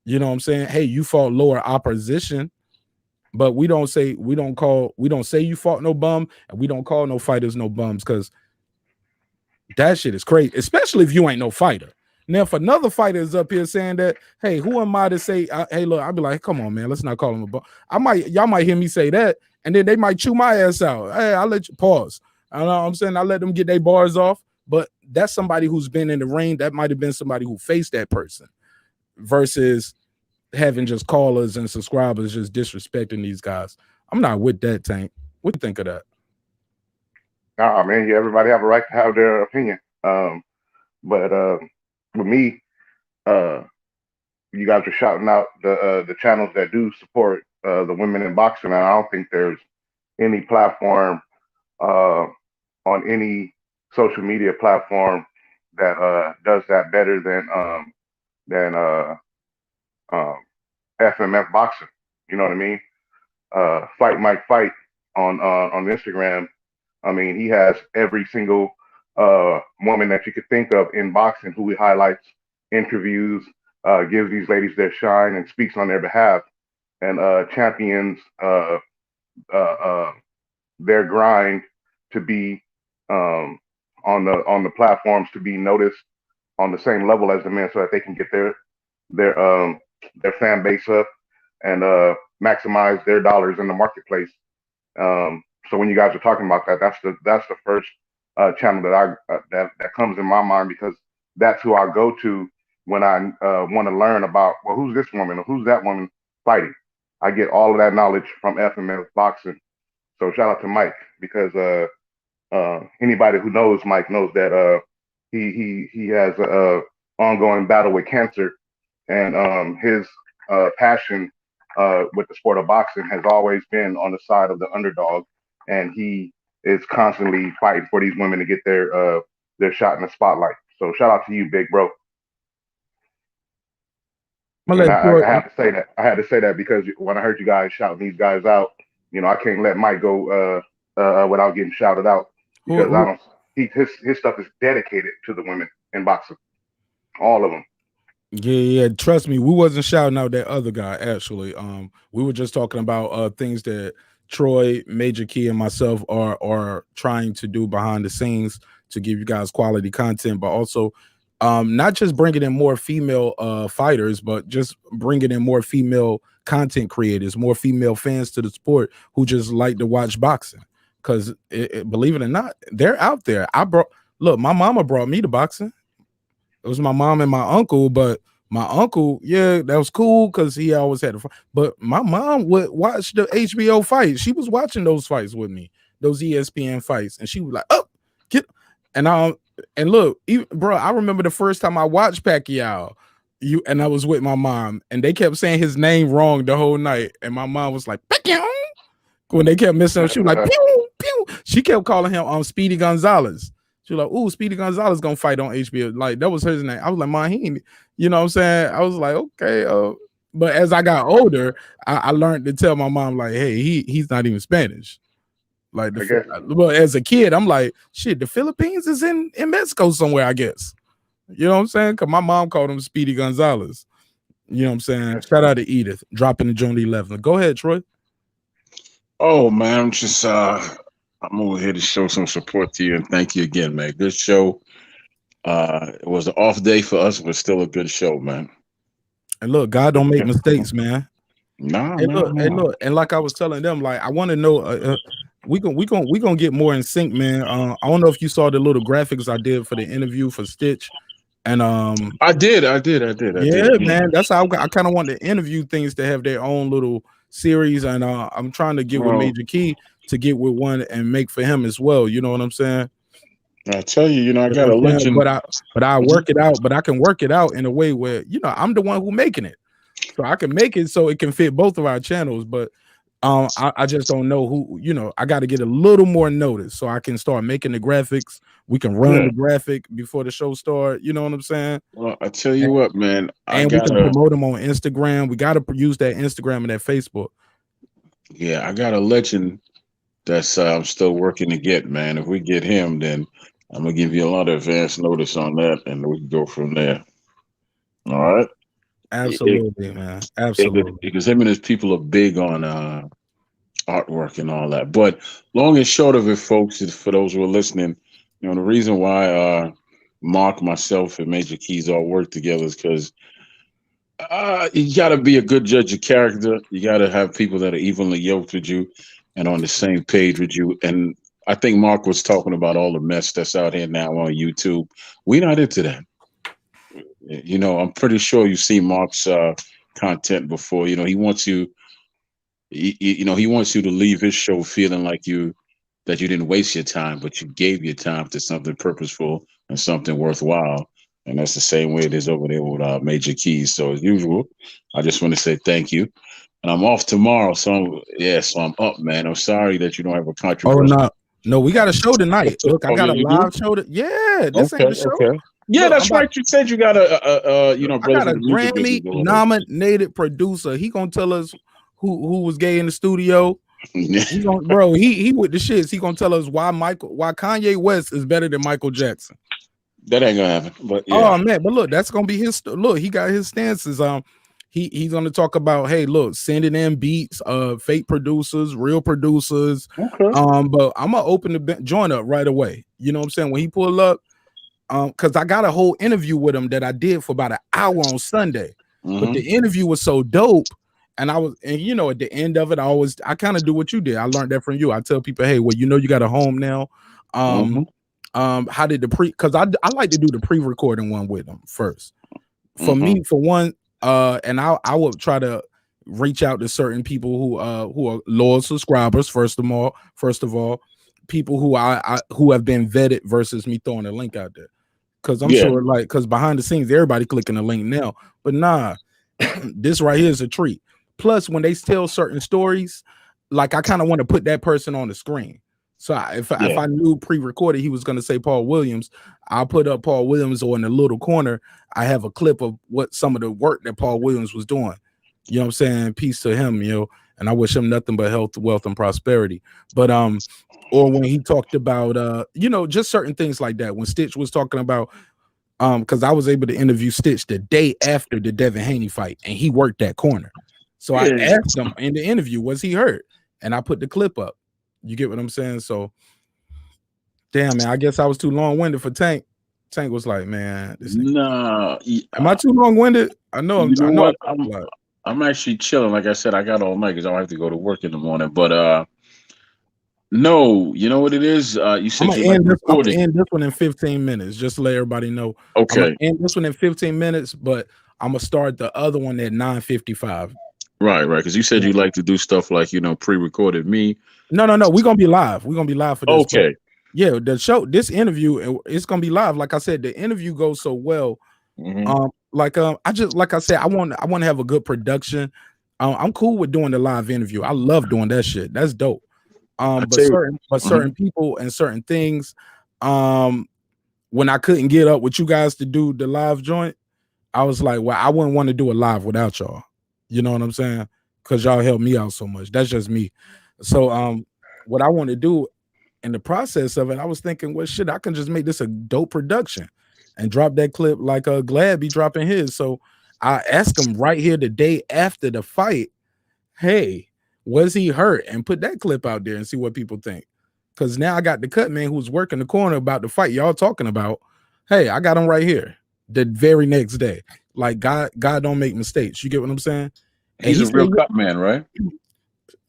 You know what I'm saying? Hey, you fought lower opposition. But we don't say you fought no bum, and we don't call no fighters no bums, because that shit is crazy, especially if you ain't no fighter. Now, if another fighter is up here saying that, hey, who am I to say, hey, look, I'll be like, come on, man, let's not call him a bum. Y'all might hear me say that, and then they might chew my ass out. Hey, I'll let you pause. I know what I'm saying. I let them get their bars off, but that's somebody who's been in the ring. That might have been somebody who faced that person, versus having just callers and subscribers just disrespecting these guys. I'm not with that, Tank. What do you think of that? Nah, man, yeah, everybody have a right to have their opinion. But with me, you guys are shouting out the channels that do support the women in boxing, and I don't think there's any platform on any social media platform that does that better than um, FMF boxing. You know what I mean? Fight Mike Fight on Instagram. I mean, he has every single woman that you could think of in boxing who he highlights, interviews, gives these ladies their shine, and speaks on their behalf, and champions uh, uh, their grind to be on the platforms to be noticed on the same level as the men, so that they can get their their fan base up and maximize their dollars in the marketplace. So when you guys are talking about that, that's the first channel that that comes in my mind, because that's who I go to when I want to learn about, well, who's this woman or who's that woman fighting. I get all of that knowledge from FMF boxing. So shout out to Mike, because anybody who knows Mike knows that he has a ongoing battle with cancer, and his passion with the sport of boxing has always been on the side of the underdog, and he is constantly fighting for these women to get their shot in the spotlight. So shout out to you, big bro. And I had to say that. I had to say that because when I heard you guys shouting these guys out, you know, I can't let Mike go without getting shouted out, because I don't. His stuff is dedicated to the women in boxing, all of them. Yeah. Trust me, we wasn't shouting out that other guy. Actually, we were just talking about things that Troy, Major Key, and myself are trying to do behind the scenes to give you guys quality content, but also not just bringing in more female fighters, but just bringing in more female content creators, more female fans to the sport who just like to watch boxing. Because believe it or not, they're out there. Look, my mama brought me to boxing. It was my mom and my uncle, but my uncle, yeah, that was cool because he always had a fight. But my mom would watch the HBO fights. She was watching those fights with me, those ESPN fights, and she was like, "Oh, get," and look, bro, I remember the first time I watched Pacquiao, and I was with my mom, and they kept saying his name wrong the whole night, and my mom was like, Pacquiao. When they kept missing him, she was like, pew, pew. She kept calling him Speedy Gonzalez. She was like, "Ooh, Speedy Gonzalez gonna fight on HBO." Like that was his name. I was like, "Man, he ain't," you know what I'm saying? I was like, okay. But as I got older, I learned to tell my mom, like, hey, he's not even Spanish. Like well, as a kid, I'm like, shit, the Philippines is in Mexico somewhere, I guess. You know what I'm saying? Because my mom called him Speedy Gonzalez. You know what I'm saying? Shout out to Edith, dropping the joint 11. Go ahead, Troy. Oh man, I'm just I'm over here to show some support to you and thank you again, man. Good show. It was an off day for us, but still a good show, man. And look, God don't make mistakes, man. Nah, and look, and like I was telling them, like I want to know, we gonna get more in sync, man. I don't know if you saw the little graphics I did for the interview for Stitch, and I did. Man. That's how I kind of want to interview things to have their own little series, and I'm trying to get with Major Key to get with one and make for him as well. You know what I'm saying? I tell you, I got a legend, but I work it out. But I can work it out in a way where I'm the one who making it, so I can make it so it can fit both of our channels. But I just don't know who. I got to get a little more notice so I can start making the graphics. We can run the graphic before the show start. You know what I'm saying? Well, I tell you what, man, we can promote them on Instagram. We got to use that Instagram and that Facebook. Yeah, I got a legend that's I'm still working to get, man. If we get him, then I'm gonna give you a lot of advance notice on that, and we can go from there. All right. Absolutely, man. Absolutely. Because him and his people are big on artwork and all that. But long and short of it, folks, is for those who are listening, the reason why Mark, myself, and Major Keys all work together is because you got to be a good judge of character. You got to have people that are evenly yoked with you and on the same page with you. And I think Mark was talking about all the mess that's out here now on YouTube. We're not into that. I'm pretty sure you've seen Mark's content before. He wants you. He wants you to leave his show feeling like that you didn't waste your time, but you gave your time to something purposeful and something worthwhile. And that's the same way it is over there with Major Keys. So as usual, I just want to say thank you. And I'm off tomorrow, so I'm up, man. I'm sorry that you don't have a controversy. No, we got a show tonight. Look, I Oh, got yeah, a you do? live show. Yeah, this ain't the show. Okay. Yeah, Look, that's right. You said you got a I brother got a from the music business Grammy or whatever. nominated producer. He gonna tell us who was gay in the studio. Yeah. He gonna, bro, he with the shits. He gonna tell us why Kanye West is better than Michael Jackson. That ain't gonna happen. But yeah. Oh man, but look, that's gonna be his look. He got his stances. He's gonna talk about, hey, look, sending in beats, fake producers, real producers. Okay. But I'm gonna open the joint up right away. You know what I'm saying? When he pull up, because I got a whole interview with him that I did for about an hour on Sunday. But the interview was so dope. And you know, at the end of it, I kind of do what you did. I learned that from you. I tell people, hey, well, you know, you got a home now. How did because I like to do the pre-recording one with them first. For me, for one, and I will try to reach out to certain people who are loyal subscribers, first of all, people who have been vetted versus me throwing a link out there. Because I'm sure, like, because behind the scenes, everybody clicking the link now. But nah, this right here is a treat. Plus, when they tell certain stories, like, I kind of want to put that person on the screen. So if I knew pre-recorded he was going to say Paul Williams, I'll put up Paul Williams, or in the little corner, I have a clip of what some of the work that Paul Williams was doing. You know what I'm saying? Peace to him, you know, and I wish him nothing but health, wealth, and prosperity. But or when he talked about you know, just certain things like that. When Stitch was talking about because I was able to interview Stitch the day after the Devin Haney fight, and he worked that corner. So I asked him in the interview, was he hurt? And I put the clip up. You get what I'm saying? So, damn, man, I guess I was too long-winded for Tank. Tank was like, man, nah. Am I too long-winded? I know. You know what? I'm I'm actually chilling. Like I said, I got all night because I don't have to go to work in the morning. But no, you know what it is? You said you like recording. I'm gonna end this one in 15 minutes, just to let everybody know. Okay. I'm gonna end this one in 15 minutes, but I'm gonna start the other one at 9:55. Right. Because you said you like to do stuff like, you know, pre-recorded me. No. We're gonna be live. We're gonna be live for this. Okay. Yeah, the show, this interview, it's gonna be live. Like I said, the interview goes so well. Like I said, I want to have a good production. I'm cool with doing the live interview. I love doing that shit. That's dope. But certain people and certain things, when I couldn't get up with you guys to do the live joint, I was like, well, I wouldn't want to do it live without y'all. You know what I'm saying? Because y'all helped me out so much. That's just me. So what I want to do in the process of it, I was thinking, well, shit, I can just make this a dope production and drop that clip like Glad be dropping his. So I asked him right here the day after the fight, hey, was he hurt? And put that clip out there and see what people think. Because now I got the cut man who's working the corner about the fight y'all talking about. Hey, I got him right here the very next day. Like, God don't make mistakes. You get what I'm saying? And He's a real cut man, right?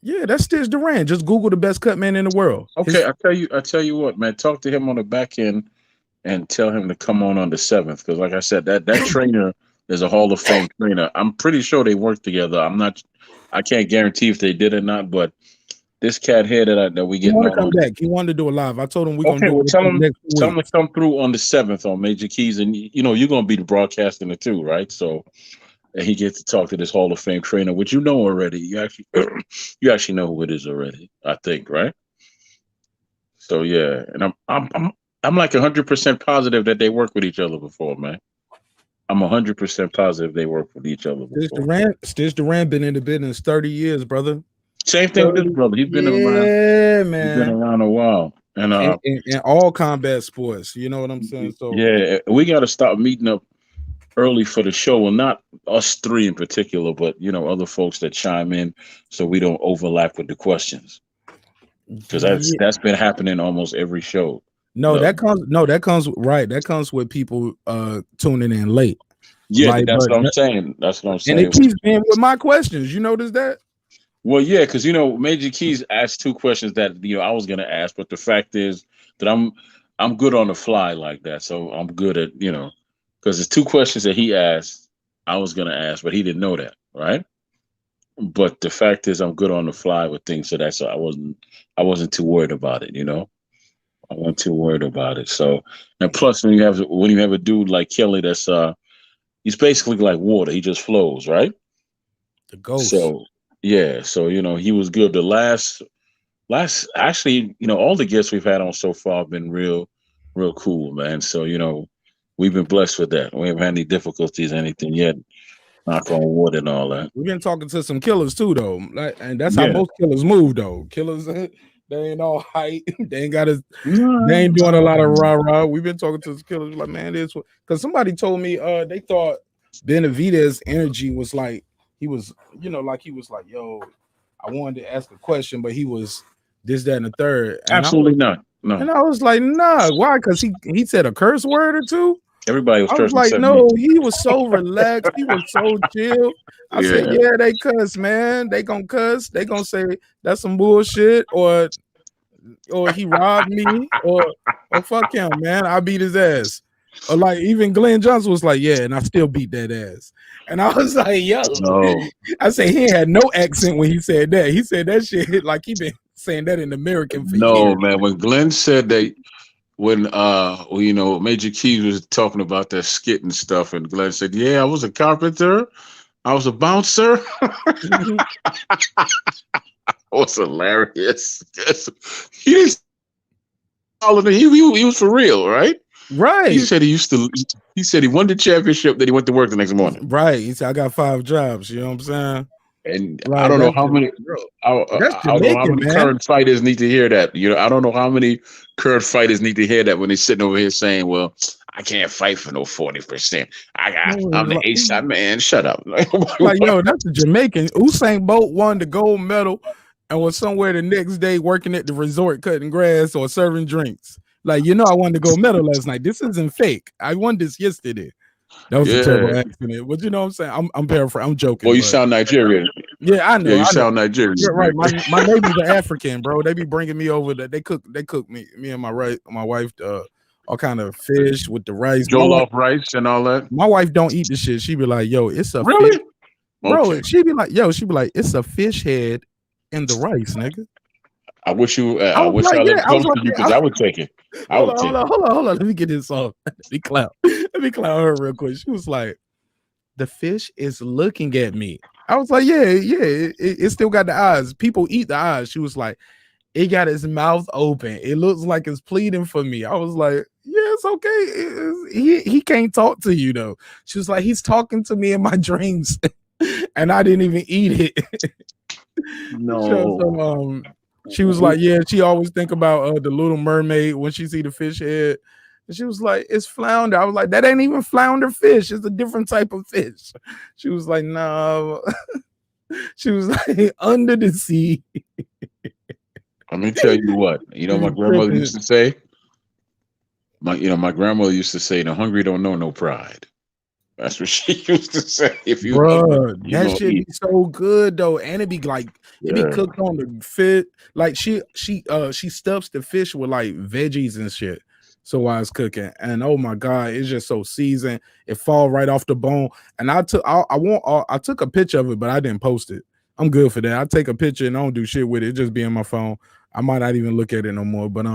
Yeah, that's Stitch Duran. Just Google the best cut man in the world. Okay, I tell you what, man. Talk to him on the back end and tell him to come on the 7th. Because like I said, that trainer is a Hall of Fame trainer. I'm pretty sure they work together. I can't guarantee if they did or not, but this cat here that we get. He want to come back. He wanted to do it live. I told him we're gonna do it. Tell him to come through on the 7th on Major Keys, and you know you're gonna be the broadcasting it too, right? So and he gets to talk to this Hall of Fame trainer, which you know already. You actually know who it is already, I think, right? So yeah, and I'm like 100% positive that they worked with each other before, man. I'm 100% positive they worked with each other before. Stitch Duran been in the business 30 years, brother. Same thing with this brother. He's been around. Yeah, man. He's been around a while, and in all combat sports. You know what I'm saying? So yeah, we got to stop meeting up early for the show. Well, not us three in particular, but you know other folks that chime in, so we don't overlap with the questions. Because that's been happening almost every show. That comes with people tuning in late. Yeah, like, that's what I'm saying. That's what I'm saying. And it keeps being with my questions. You notice that? Well, yeah, because you know, Major Keys asked 2 questions that I was gonna ask, but the fact is that I'm good on the fly like that. So I'm good at, because there's 2 questions that he asked I was gonna ask, but he didn't know that, right? But the fact is I'm good on the fly with things, so that's I wasn't too worried about it, I wasn't too worried about it. So, and plus when you have a dude like Kelly that's he's basically like water, he just flows, right? The ghost. So yeah, so he was good. The last Actually, all the guests we've had on so far have been real cool, man. So, we've been blessed with that. We haven't had any difficulties, anything yet. Knock on wood and all that. We've been talking to some killers too, though. And that's how Yeah. most killers move, though. Killers, they ain't all hype. They ain't they ain't doing a lot of rah-rah. We've been talking to some killers like, man, this because somebody told me they thought B.E.A.T.S energy was like he was, like, yo, I wanted to ask a question, but he was this, that, and the third. And Absolutely not. No. And I was like, nah, why? Because he said a curse word or two. Everybody was I was cursing. like, except no, me. he was so relaxed. He was so chill. I said, Yeah. yeah, they cuss, man. They gonna cuss. They gonna say that's some bullshit, or he robbed me, or fuck him, man. I beat his ass. Or like even Glenn Johnson was like, yeah, and I still beat that ass. And I was like, yo, No. I say he had no accent when he said that. He said that shit like he been saying that in American for No, years. man. When Glenn said that, when Major Keys was talking about that skit and stuff, and Glenn said, "Yeah, I was a carpenter, I was a bouncer." Was hilarious. He didn't he was for real, right? Right. He said he said he won the championship, then he went to work the next morning. Right. He said, I got 5 jobs. You know what I'm saying? And Like, I don't know how that's many. that's I don't know how Jamaican, many man. current fighters need to hear that. I don't know how many current fighters need to hear that when they're sitting over here saying, "Well, I can't fight for no 40%. I'm the A-side man. Shut up." Like, yo, that's a Jamaican. Usain Bolt won the gold medal and was somewhere the next day working at the resort cutting grass or serving drinks. Like, I won the gold medal last night. This isn't fake. I won this yesterday. That was a terrible accident. But you know what I'm saying? I'm paraphrasing. I'm joking. Well, you but sound Nigerian. yeah, I know. Yeah, you sound Nigerian. You're right. My neighbors are African, bro. They be bringing me over that they cook me and my wife all kind of fish with the rice. Jollof rice and all that. My wife don't eat the shit. She be like, yo, it's a Really? fish. Bro, Okay. she be like, it's a fish head in the rice, nigga. I wish you. I I was wish like, I lived yeah, I was close to like, you because I would take it. Hold on. Let me get this off. Let me clown her real quick. She was like, the fish is looking at me. I was like, yeah, it still got the eyes. People eat the eyes. She was like, it got its mouth open. It looks like it's pleading for me. I was like, yeah, it's okay. He can't talk to you though. She was like, he's talking to me in my dreams, and I didn't even eat it. No. She was like, yeah, she always think about the Little Mermaid when she see the fish head. And she was like, it's flounder. I was like, that ain't even flounder fish. It's a different type of fish. She was like, no. She was like, under the sea. Let me tell you what. My grandmother used to say. My grandmother used to say, "The hungry don't know no pride." That's what she used to say. If you hungry, that shit be so good though, and it be like it be cooked on the fish. Like she stuffs the fish with like veggies and shit. So while it's cooking, and oh my god, it's just so seasoned. It fall right off the bone. And I took a picture of it, but I didn't post it. I'm good for that. I take a picture and I don't do shit with it. It just be in my phone. I might not even look at it no more. But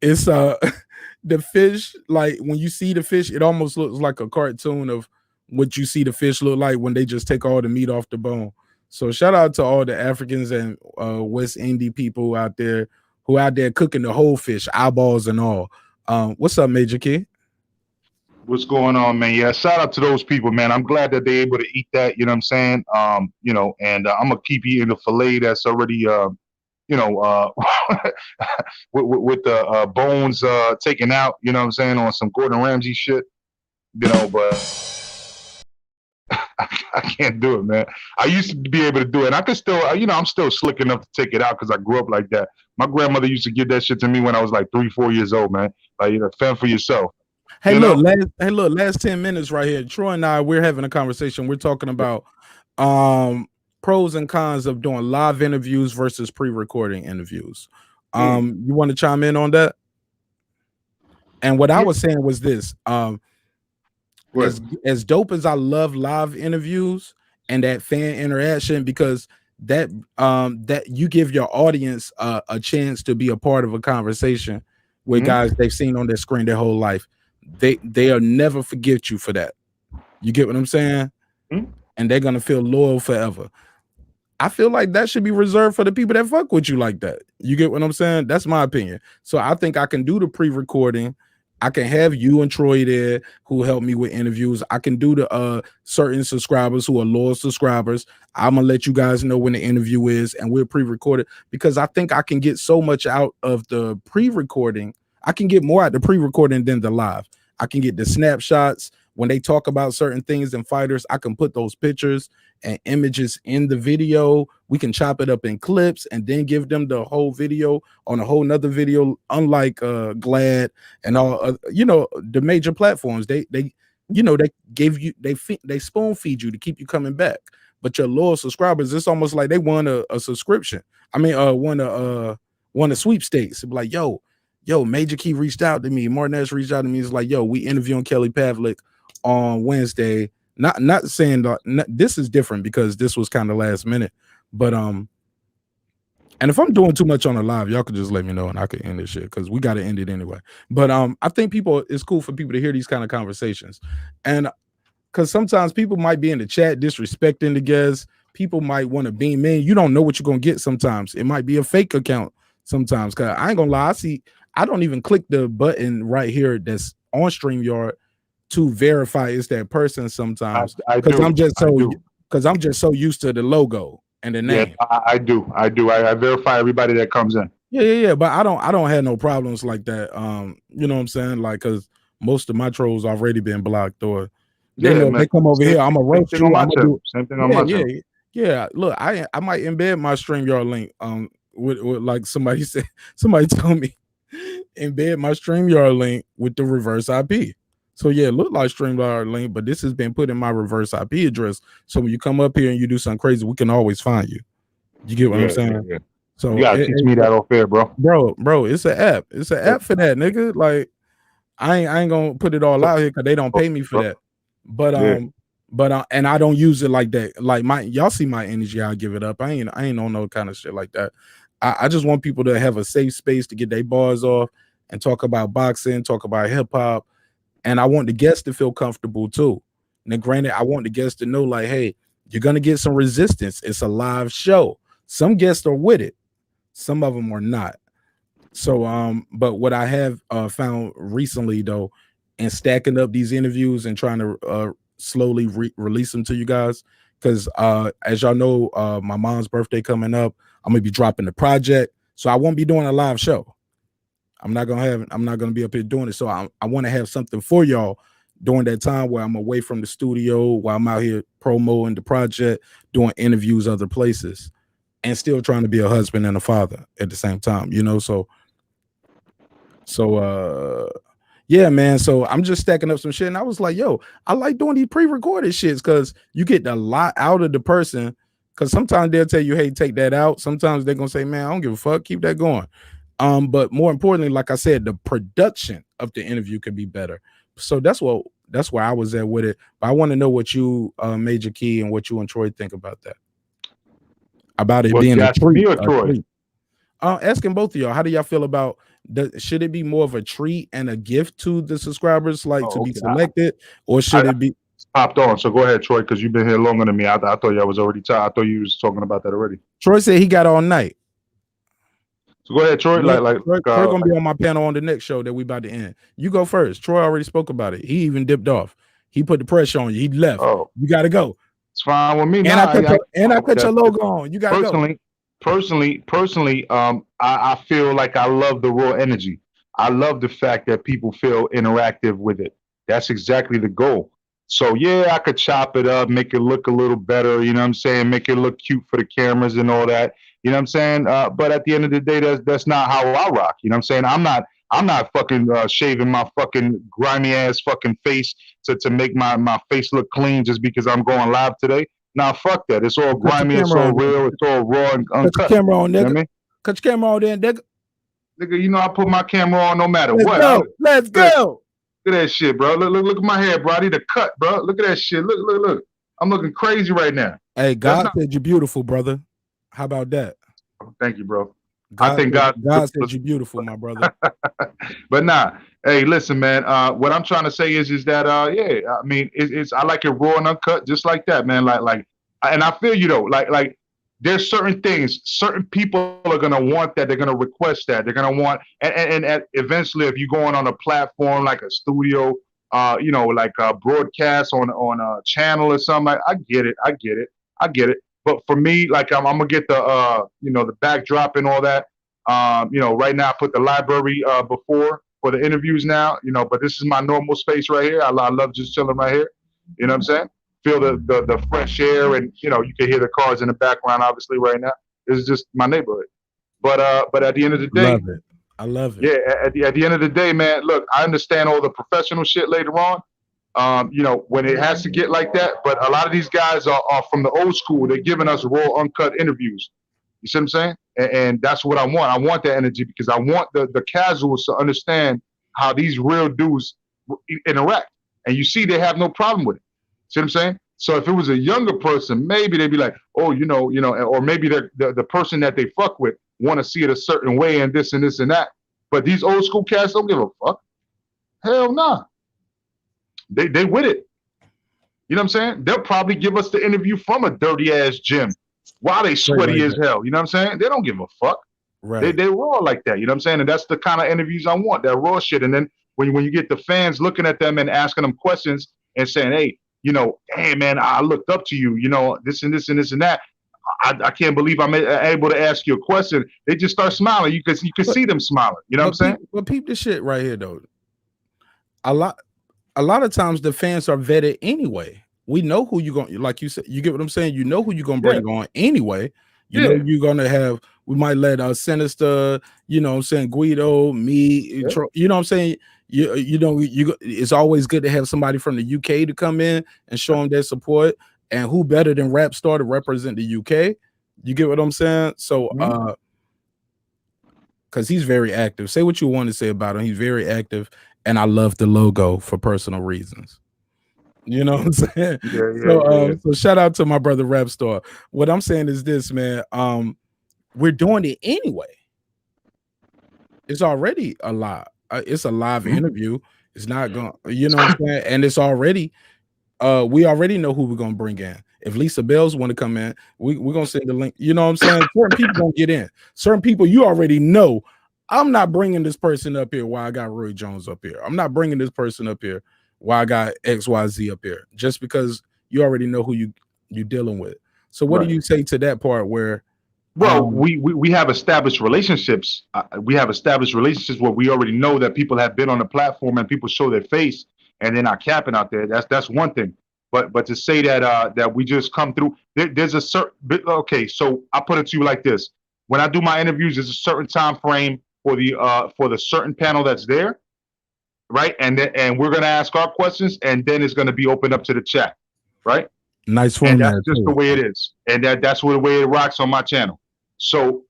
it's the fish, like when you see the fish, it almost looks like a cartoon of what you see the fish look like when they just take all the meat off the bone. So shout out to all the Africans and West Indian people out there who out there cooking the whole fish, eyeballs and all. What's up, Major Key? What's going on, man? Yeah, shout out to those people, man. I'm glad that they're able to eat that. You know what I'm saying? And I'm gonna keep eating the fillet that's already with the bones taken out, you know what I'm saying, on some Gordon Ramsay shit, but I can't do it, man. I used to be able to do it, and I can still, I'm still slick enough to take it out because I grew up like that. My grandmother used to give that shit to me when I was like 3-4 years old, man. Like, fend for yourself. Hey, last 10 minutes right here. Troy and I, we're having a conversation. We're talking about pros and cons of doing live interviews versus pre-recording interviews. You want to chime in on that? And what I was saying was this: as dope as I love live interviews and that fan interaction, because that you give your audience a chance to be a part of a conversation with guys they've seen on their screen their whole life. They'll never forget you for that. You get what I'm saying? And they're gonna feel loyal forever. I feel like that should be reserved for the people that fuck with you like that. You get what I'm saying? That's my opinion. So I think I can do the pre-recording. I can have you and Troy there who help me with interviews. I can do the certain subscribers who are loyal subscribers. I'm gonna let you guys know when the interview is, and we'll pre-record it because I think I can get so much out of the pre-recording. I can get more out the pre-recording than the live. I can get the snapshots when they talk about certain things and fighters. I can put those pictures and images in the video. We can chop it up in clips and then give them the whole video on a whole nother video. Unlike Glad and all, the major platforms, they gave you they spoon feed you to keep you coming back. But your loyal subscribers, it's almost like they won a subscription. I mean, won a sweepstakes. It's like, yo, Major Key reached out to me. Marq Nash reached out to me. It's like, yo, we interviewing Kelly Pavlik on Wednesday. Not saying that this is different because this was kind of last minute, but and if I'm doing too much on the live, y'all could just let me know and I could end this shit because we got to end it anyway. But I think it's cool for people to hear these kind of conversations, and because sometimes people might be in the chat disrespecting the guests. People might want to beam in. You don't know what you're gonna get. Sometimes it might be a fake account. Sometimes, cause I ain't gonna lie, I don't even click the button right here that's on StreamYard to verify it's that person sometimes. Because I'm just so used to the logo and the name. Yeah, I do. I verify everybody that comes in. Yeah. But I don't have no problems like that. You know what I'm saying? Like, cause most of my trolls already been blocked or they know they come over here. I'm a roast you. Same thing on my channel. Yeah. Look, I might embed my StreamYard link. With like somebody told me embed my StreamYard link with the reverse IP. So yeah, it looked like StreamYard link, but this has been put in my reverse IP address. So when you come up here and you do something crazy, we can always find you. You get what I'm saying? Yeah. So you gotta teach me that off air, bro. Bro, it's an app. It's an app for that, nigga. Like I ain't gonna put it all out here because they don't pay me for that. But and I don't use it like that. Like y'all see my energy, I give it up. I ain't on no kind of shit like that. I just want people to have a safe space to get their bars off and talk about boxing, talk about hip hop. And I want the guests to feel comfortable too. Now, granted, I want the guests to know, like, hey, you're gonna get some resistance. It's a live show. Some guests are with it, some of them are not. So, but what I have found recently, though, in stacking up these interviews and trying to slowly release them to you guys, because as y'all know, my mom's birthday coming up. I'm gonna be dropping the project, so I won't be doing a live show. I'm not gonna be up here doing it. So I want to have something for y'all during that time where I'm away from the studio, while I'm out here promoting the project, doing interviews other places, and still trying to be a husband and a father at the same time, So yeah, man. So I'm just stacking up some shit, and I was like, yo, I like doing these pre-recorded shits because you get a lot out of the person. Because sometimes they'll tell you, hey, take that out. Sometimes they're gonna say, man, I don't give a fuck, keep that going. But more importantly, like I said, the production of the interview could be better. So that's where I was at with it. But I want to know what you, Major Key, and what you and Troy think about that. About it being a treat. Troy? Asking both of y'all, how do y'all feel about should it be more of a treat and a gift to the subscribers, to be selected, or should it be popped on? So go ahead, Troy, because you've been here longer than me. I thought y'all was already tired. I thought you was talking about that already. Troy said he got all night. So go ahead, Troy. Troy gonna be on my panel on the next show that we about to end. You go first. Troy already spoke about it. He even dipped off. He put the pressure on you. He left. Oh, you got to go. It's fine with me. And I put your logo on. You got to go. Personally, I feel like I love the raw energy. I love the fact that people feel interactive with it. That's exactly the goal. So yeah, I could chop it up, make it look a little better. You know what I'm saying? Make it look cute for the cameras and all that. You know what I'm saying? But at the end of the day, that's not how I rock. You know what I'm saying? I'm not fucking shaving my fucking grimy ass fucking face to make my face look clean just because I'm going live today. Nah, fuck that. It's all grimy, it's all real, it's all raw and uncut. Cut your camera on, nigga. You know what I mean? Cut your camera on there, nigga. Nigga, I put my camera on no matter what. Let's go. Look at that shit, bro. Look at my hair, bro. I need a cut, bro. Look at that shit. Look. I'm looking crazy right now. Hey, God said you're beautiful, brother. How about that? Thank you, bro. God said you're beautiful, my brother. But nah, hey, listen, man. What I'm trying to say is that yeah, I mean, it's I like it raw and uncut, just like that, man. Like, and I feel you though. Like there's certain things, certain people are gonna want that. They're gonna request that. They're gonna want, and eventually, if you're going on a platform like a studio, like a broadcast on a channel or something, I get it. I get it. But for me, like I'm gonna get the the backdrop and all that. Right now I put the library before for the interviews now. But this is my normal space right here. I love just chilling right here. You know what I'm saying? Feel the fresh air, and you can hear the cars in the background. Obviously, right now this is just my neighborhood. But at the end of the day, I love it. yeah. At the end of the day, man, look, I understand all the professional shit later on. When it has to get like that. But a lot of these guys are from the old school. They're giving us raw, uncut interviews. You see what I'm saying? And that's what I want. I want that energy because I want the casuals to understand how these real dudes interact. And you see, they have no problem with it. See what I'm saying? So if it was a younger person, maybe they'd be like, oh, or maybe the person that they fuck with want to see it a certain way and this and this and that. But these old school cats don't give a fuck. Hell nah. They with it. You know what I'm saying? They'll probably give us the interview from a dirty ass gym while they sweaty as hell. You know what I'm saying? They don't give a fuck. Right. They raw like that. You know what I'm saying? And that's the kind of interviews I want, that raw shit. And then when you get the fans looking at them and asking them questions and saying, hey, hey man, I looked up to you, this and this and this and that. I can't believe I'm able to ask you a question. They just start smiling. You can see them smiling. You know what I'm saying? But peep this shit right here though. A lot of times the fans are vetted anyway. We know who you're going, like you said, you get what I'm saying? You know who you're going to bring on anyway. You know you're going to have, we might let Sinister, Guido, me, you know what I'm saying? It's always good to have somebody from the UK to come in and show them their support. And who better than Rap Star to represent the UK? You get what I'm saying? So, because he's very active. Say what you want to say about him. He's very active. And I love the logo for personal reasons. You know what I'm saying? So shout out to my brother Rap Star. What I'm saying is this, man. We're doing it anyway. It's already a live. It's a live interview. It's not going, you know what I'm saying? And it's already, we already know who we're gonna bring in. If Lisa Bells want to come in, we're gonna send the link. You know what I'm saying? Certain people gonna get in. Certain people you already know. I'm not bringing this person up here while I got Roy Jones up here. I'm not bringing this person up here while I got XYZ up here. Just because you already know who you're dealing with. So what do you say to that part where? Well, we have established relationships. We have established relationships where we already know that people have been on the platform and people show their face and they're not capping out there. That's one thing. But to say that we just come through, there's a certain. Okay, so I put it to you like this: when I do my interviews, there's a certain time frame for the certain panel that's there, right? And we're gonna ask our questions, and then it's gonna be opened up to the chat, right? Nice format. And that's just the way it is, and that's the way it rocks on my channel. So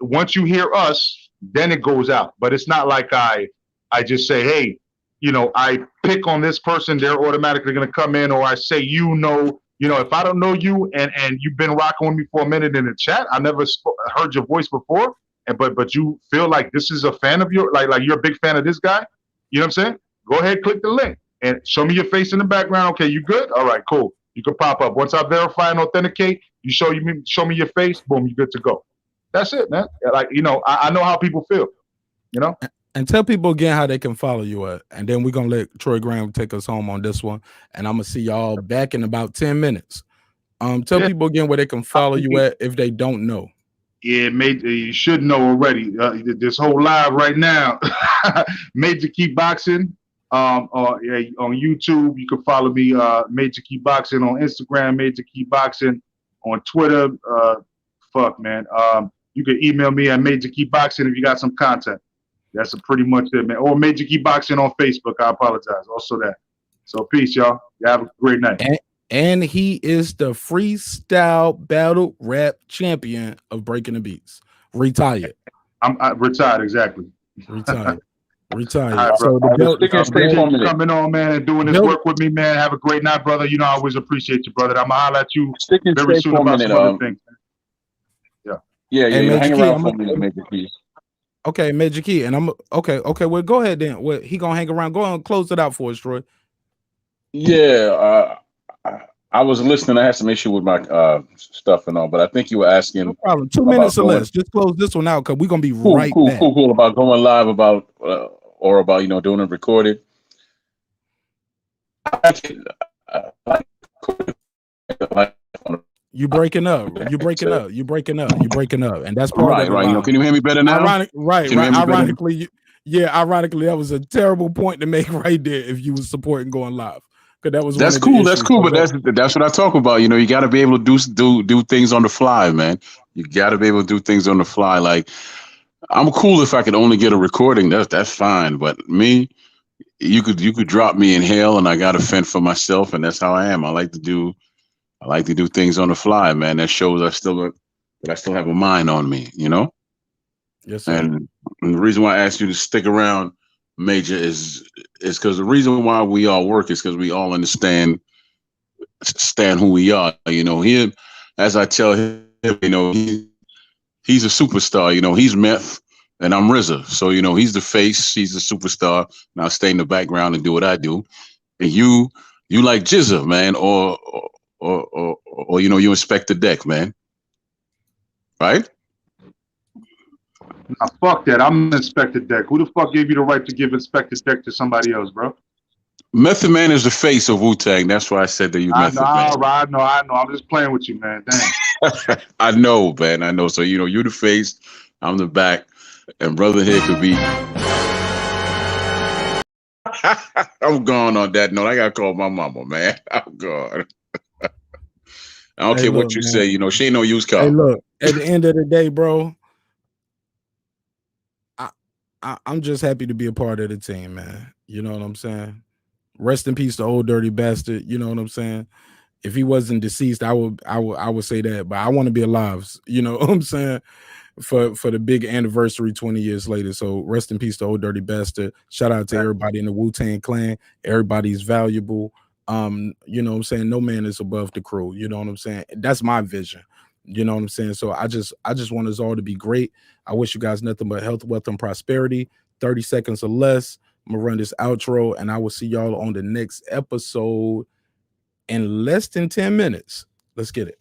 once you hear us, then it goes out. But it's not like I just say, hey, I pick on this person, they're automatically gonna come in, or I say, if I don't know you and you've been rocking with me for a minute in the chat, I never heard your voice before, but you feel like this is a fan of your, like you're a big fan of this guy, you know what I'm saying? Go ahead, click the link and show me your face in the background. Okay, you good? All right, cool. You can pop up. Once I verify and authenticate, you show me your face, boom, you're good to go. That's it, man. Like, I know how people feel, And tell people again how they can follow you at. And then we're going to let Troy Graham take us home on this one. And I'm going to see y'all back in about 10 minutes. Tell people again where they can follow you at if they don't know. Yeah, you should know already. This whole live right now, Major Key Boxing on YouTube. You can follow me, Major Key Boxing on Instagram, Major Key Boxing on Twitter. You can email me at Major Key Boxing if you got some content. That's pretty much it, man. Or Major Key Boxing on Facebook. I apologize. Also that. So peace, y'all. You have a great night. And he is the freestyle battle rap champion of Breaking the Beats. Retired. I'm retired, exactly. Retired. Right, so coming on, man, and doing this work with me, man. Have a great night, brother. I always appreciate you, brother. I'm gonna holler at you very soon about some other things. Yeah. Hang around for a minute, Major Key. Okay, Major Key, and I'm okay. Well, go ahead then. He gonna hang around. Go on, close it out for us, Troy. Yeah, I was listening. I had some issue with my stuff and all, but I think you were asking. No problem. 2 about minutes or going- less. Just close this one out because we're gonna be Cool, right cool, back. cool about going live about or about doing it recorded. You breaking up. You breaking up. You breaking up. You breaking up. And that's part of the Right. live. Can you hear me better now? Right. Can you hear me better? Ironically, ironically, that was a terrible point to make right there if you was supporting going live. Because that was That's one cool. of the That's issues. cool. But that's what I talk about. You got to be able to do things on the fly, man. You got to be able to do things on the fly. Like, I'm cool if I could only get a recording. That's fine. But me, you could drop me in hell, and I got to fend for myself, and that's how I am. I like to do things on the fly, man. That shows I still have a mind on me, Yes, sir. And the reason why I asked you to stick around, Major, is because the reason why we all work is because we all understand who we are. Him, as I tell him, he's a superstar. He's Meth, and I'm RZA. So he's the face, he's the superstar, and I'll stay in the background and do what I do. And you like Jizza, man, or you inspect the deck, man. Right? Nah, fuck that. I'm Inspector Deck. Who the fuck gave you the right to give Inspector Deck to somebody else, bro? Method Man is the face of Wu-Tang. That's why I said that you Method Man. I know. I'm just playing with you, man. Damn. I know, man. I know. So you the face, I'm the back, and brother here could be. I'm gone on that note. I gotta call my mama, man. I'm gone. I don't care what you say. She ain't no used car. Hey, look. At the end of the day, bro, I'm just happy to be a part of the team, man. You know what I'm saying? Rest in peace to old dirty bastard. You know what I'm saying? If he wasn't deceased, I would say that. But I want to be alive. You know what I'm saying? For the big anniversary 20 years later. So rest in peace to old dirty bastard. Shout out to everybody in the Wu-Tang clan. Everybody's valuable. You know what I'm saying? No man is above the crew. You know what I'm saying? That's my vision. You know what I'm saying? So I just want us all to be great. I wish you guys nothing but health, wealth, and prosperity. 30 seconds or less. I'm gonna run this outro, and I will see y'all on the next episode in less than 10 minutes. Let's get it.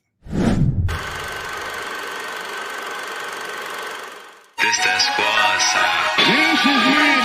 This that squad sound.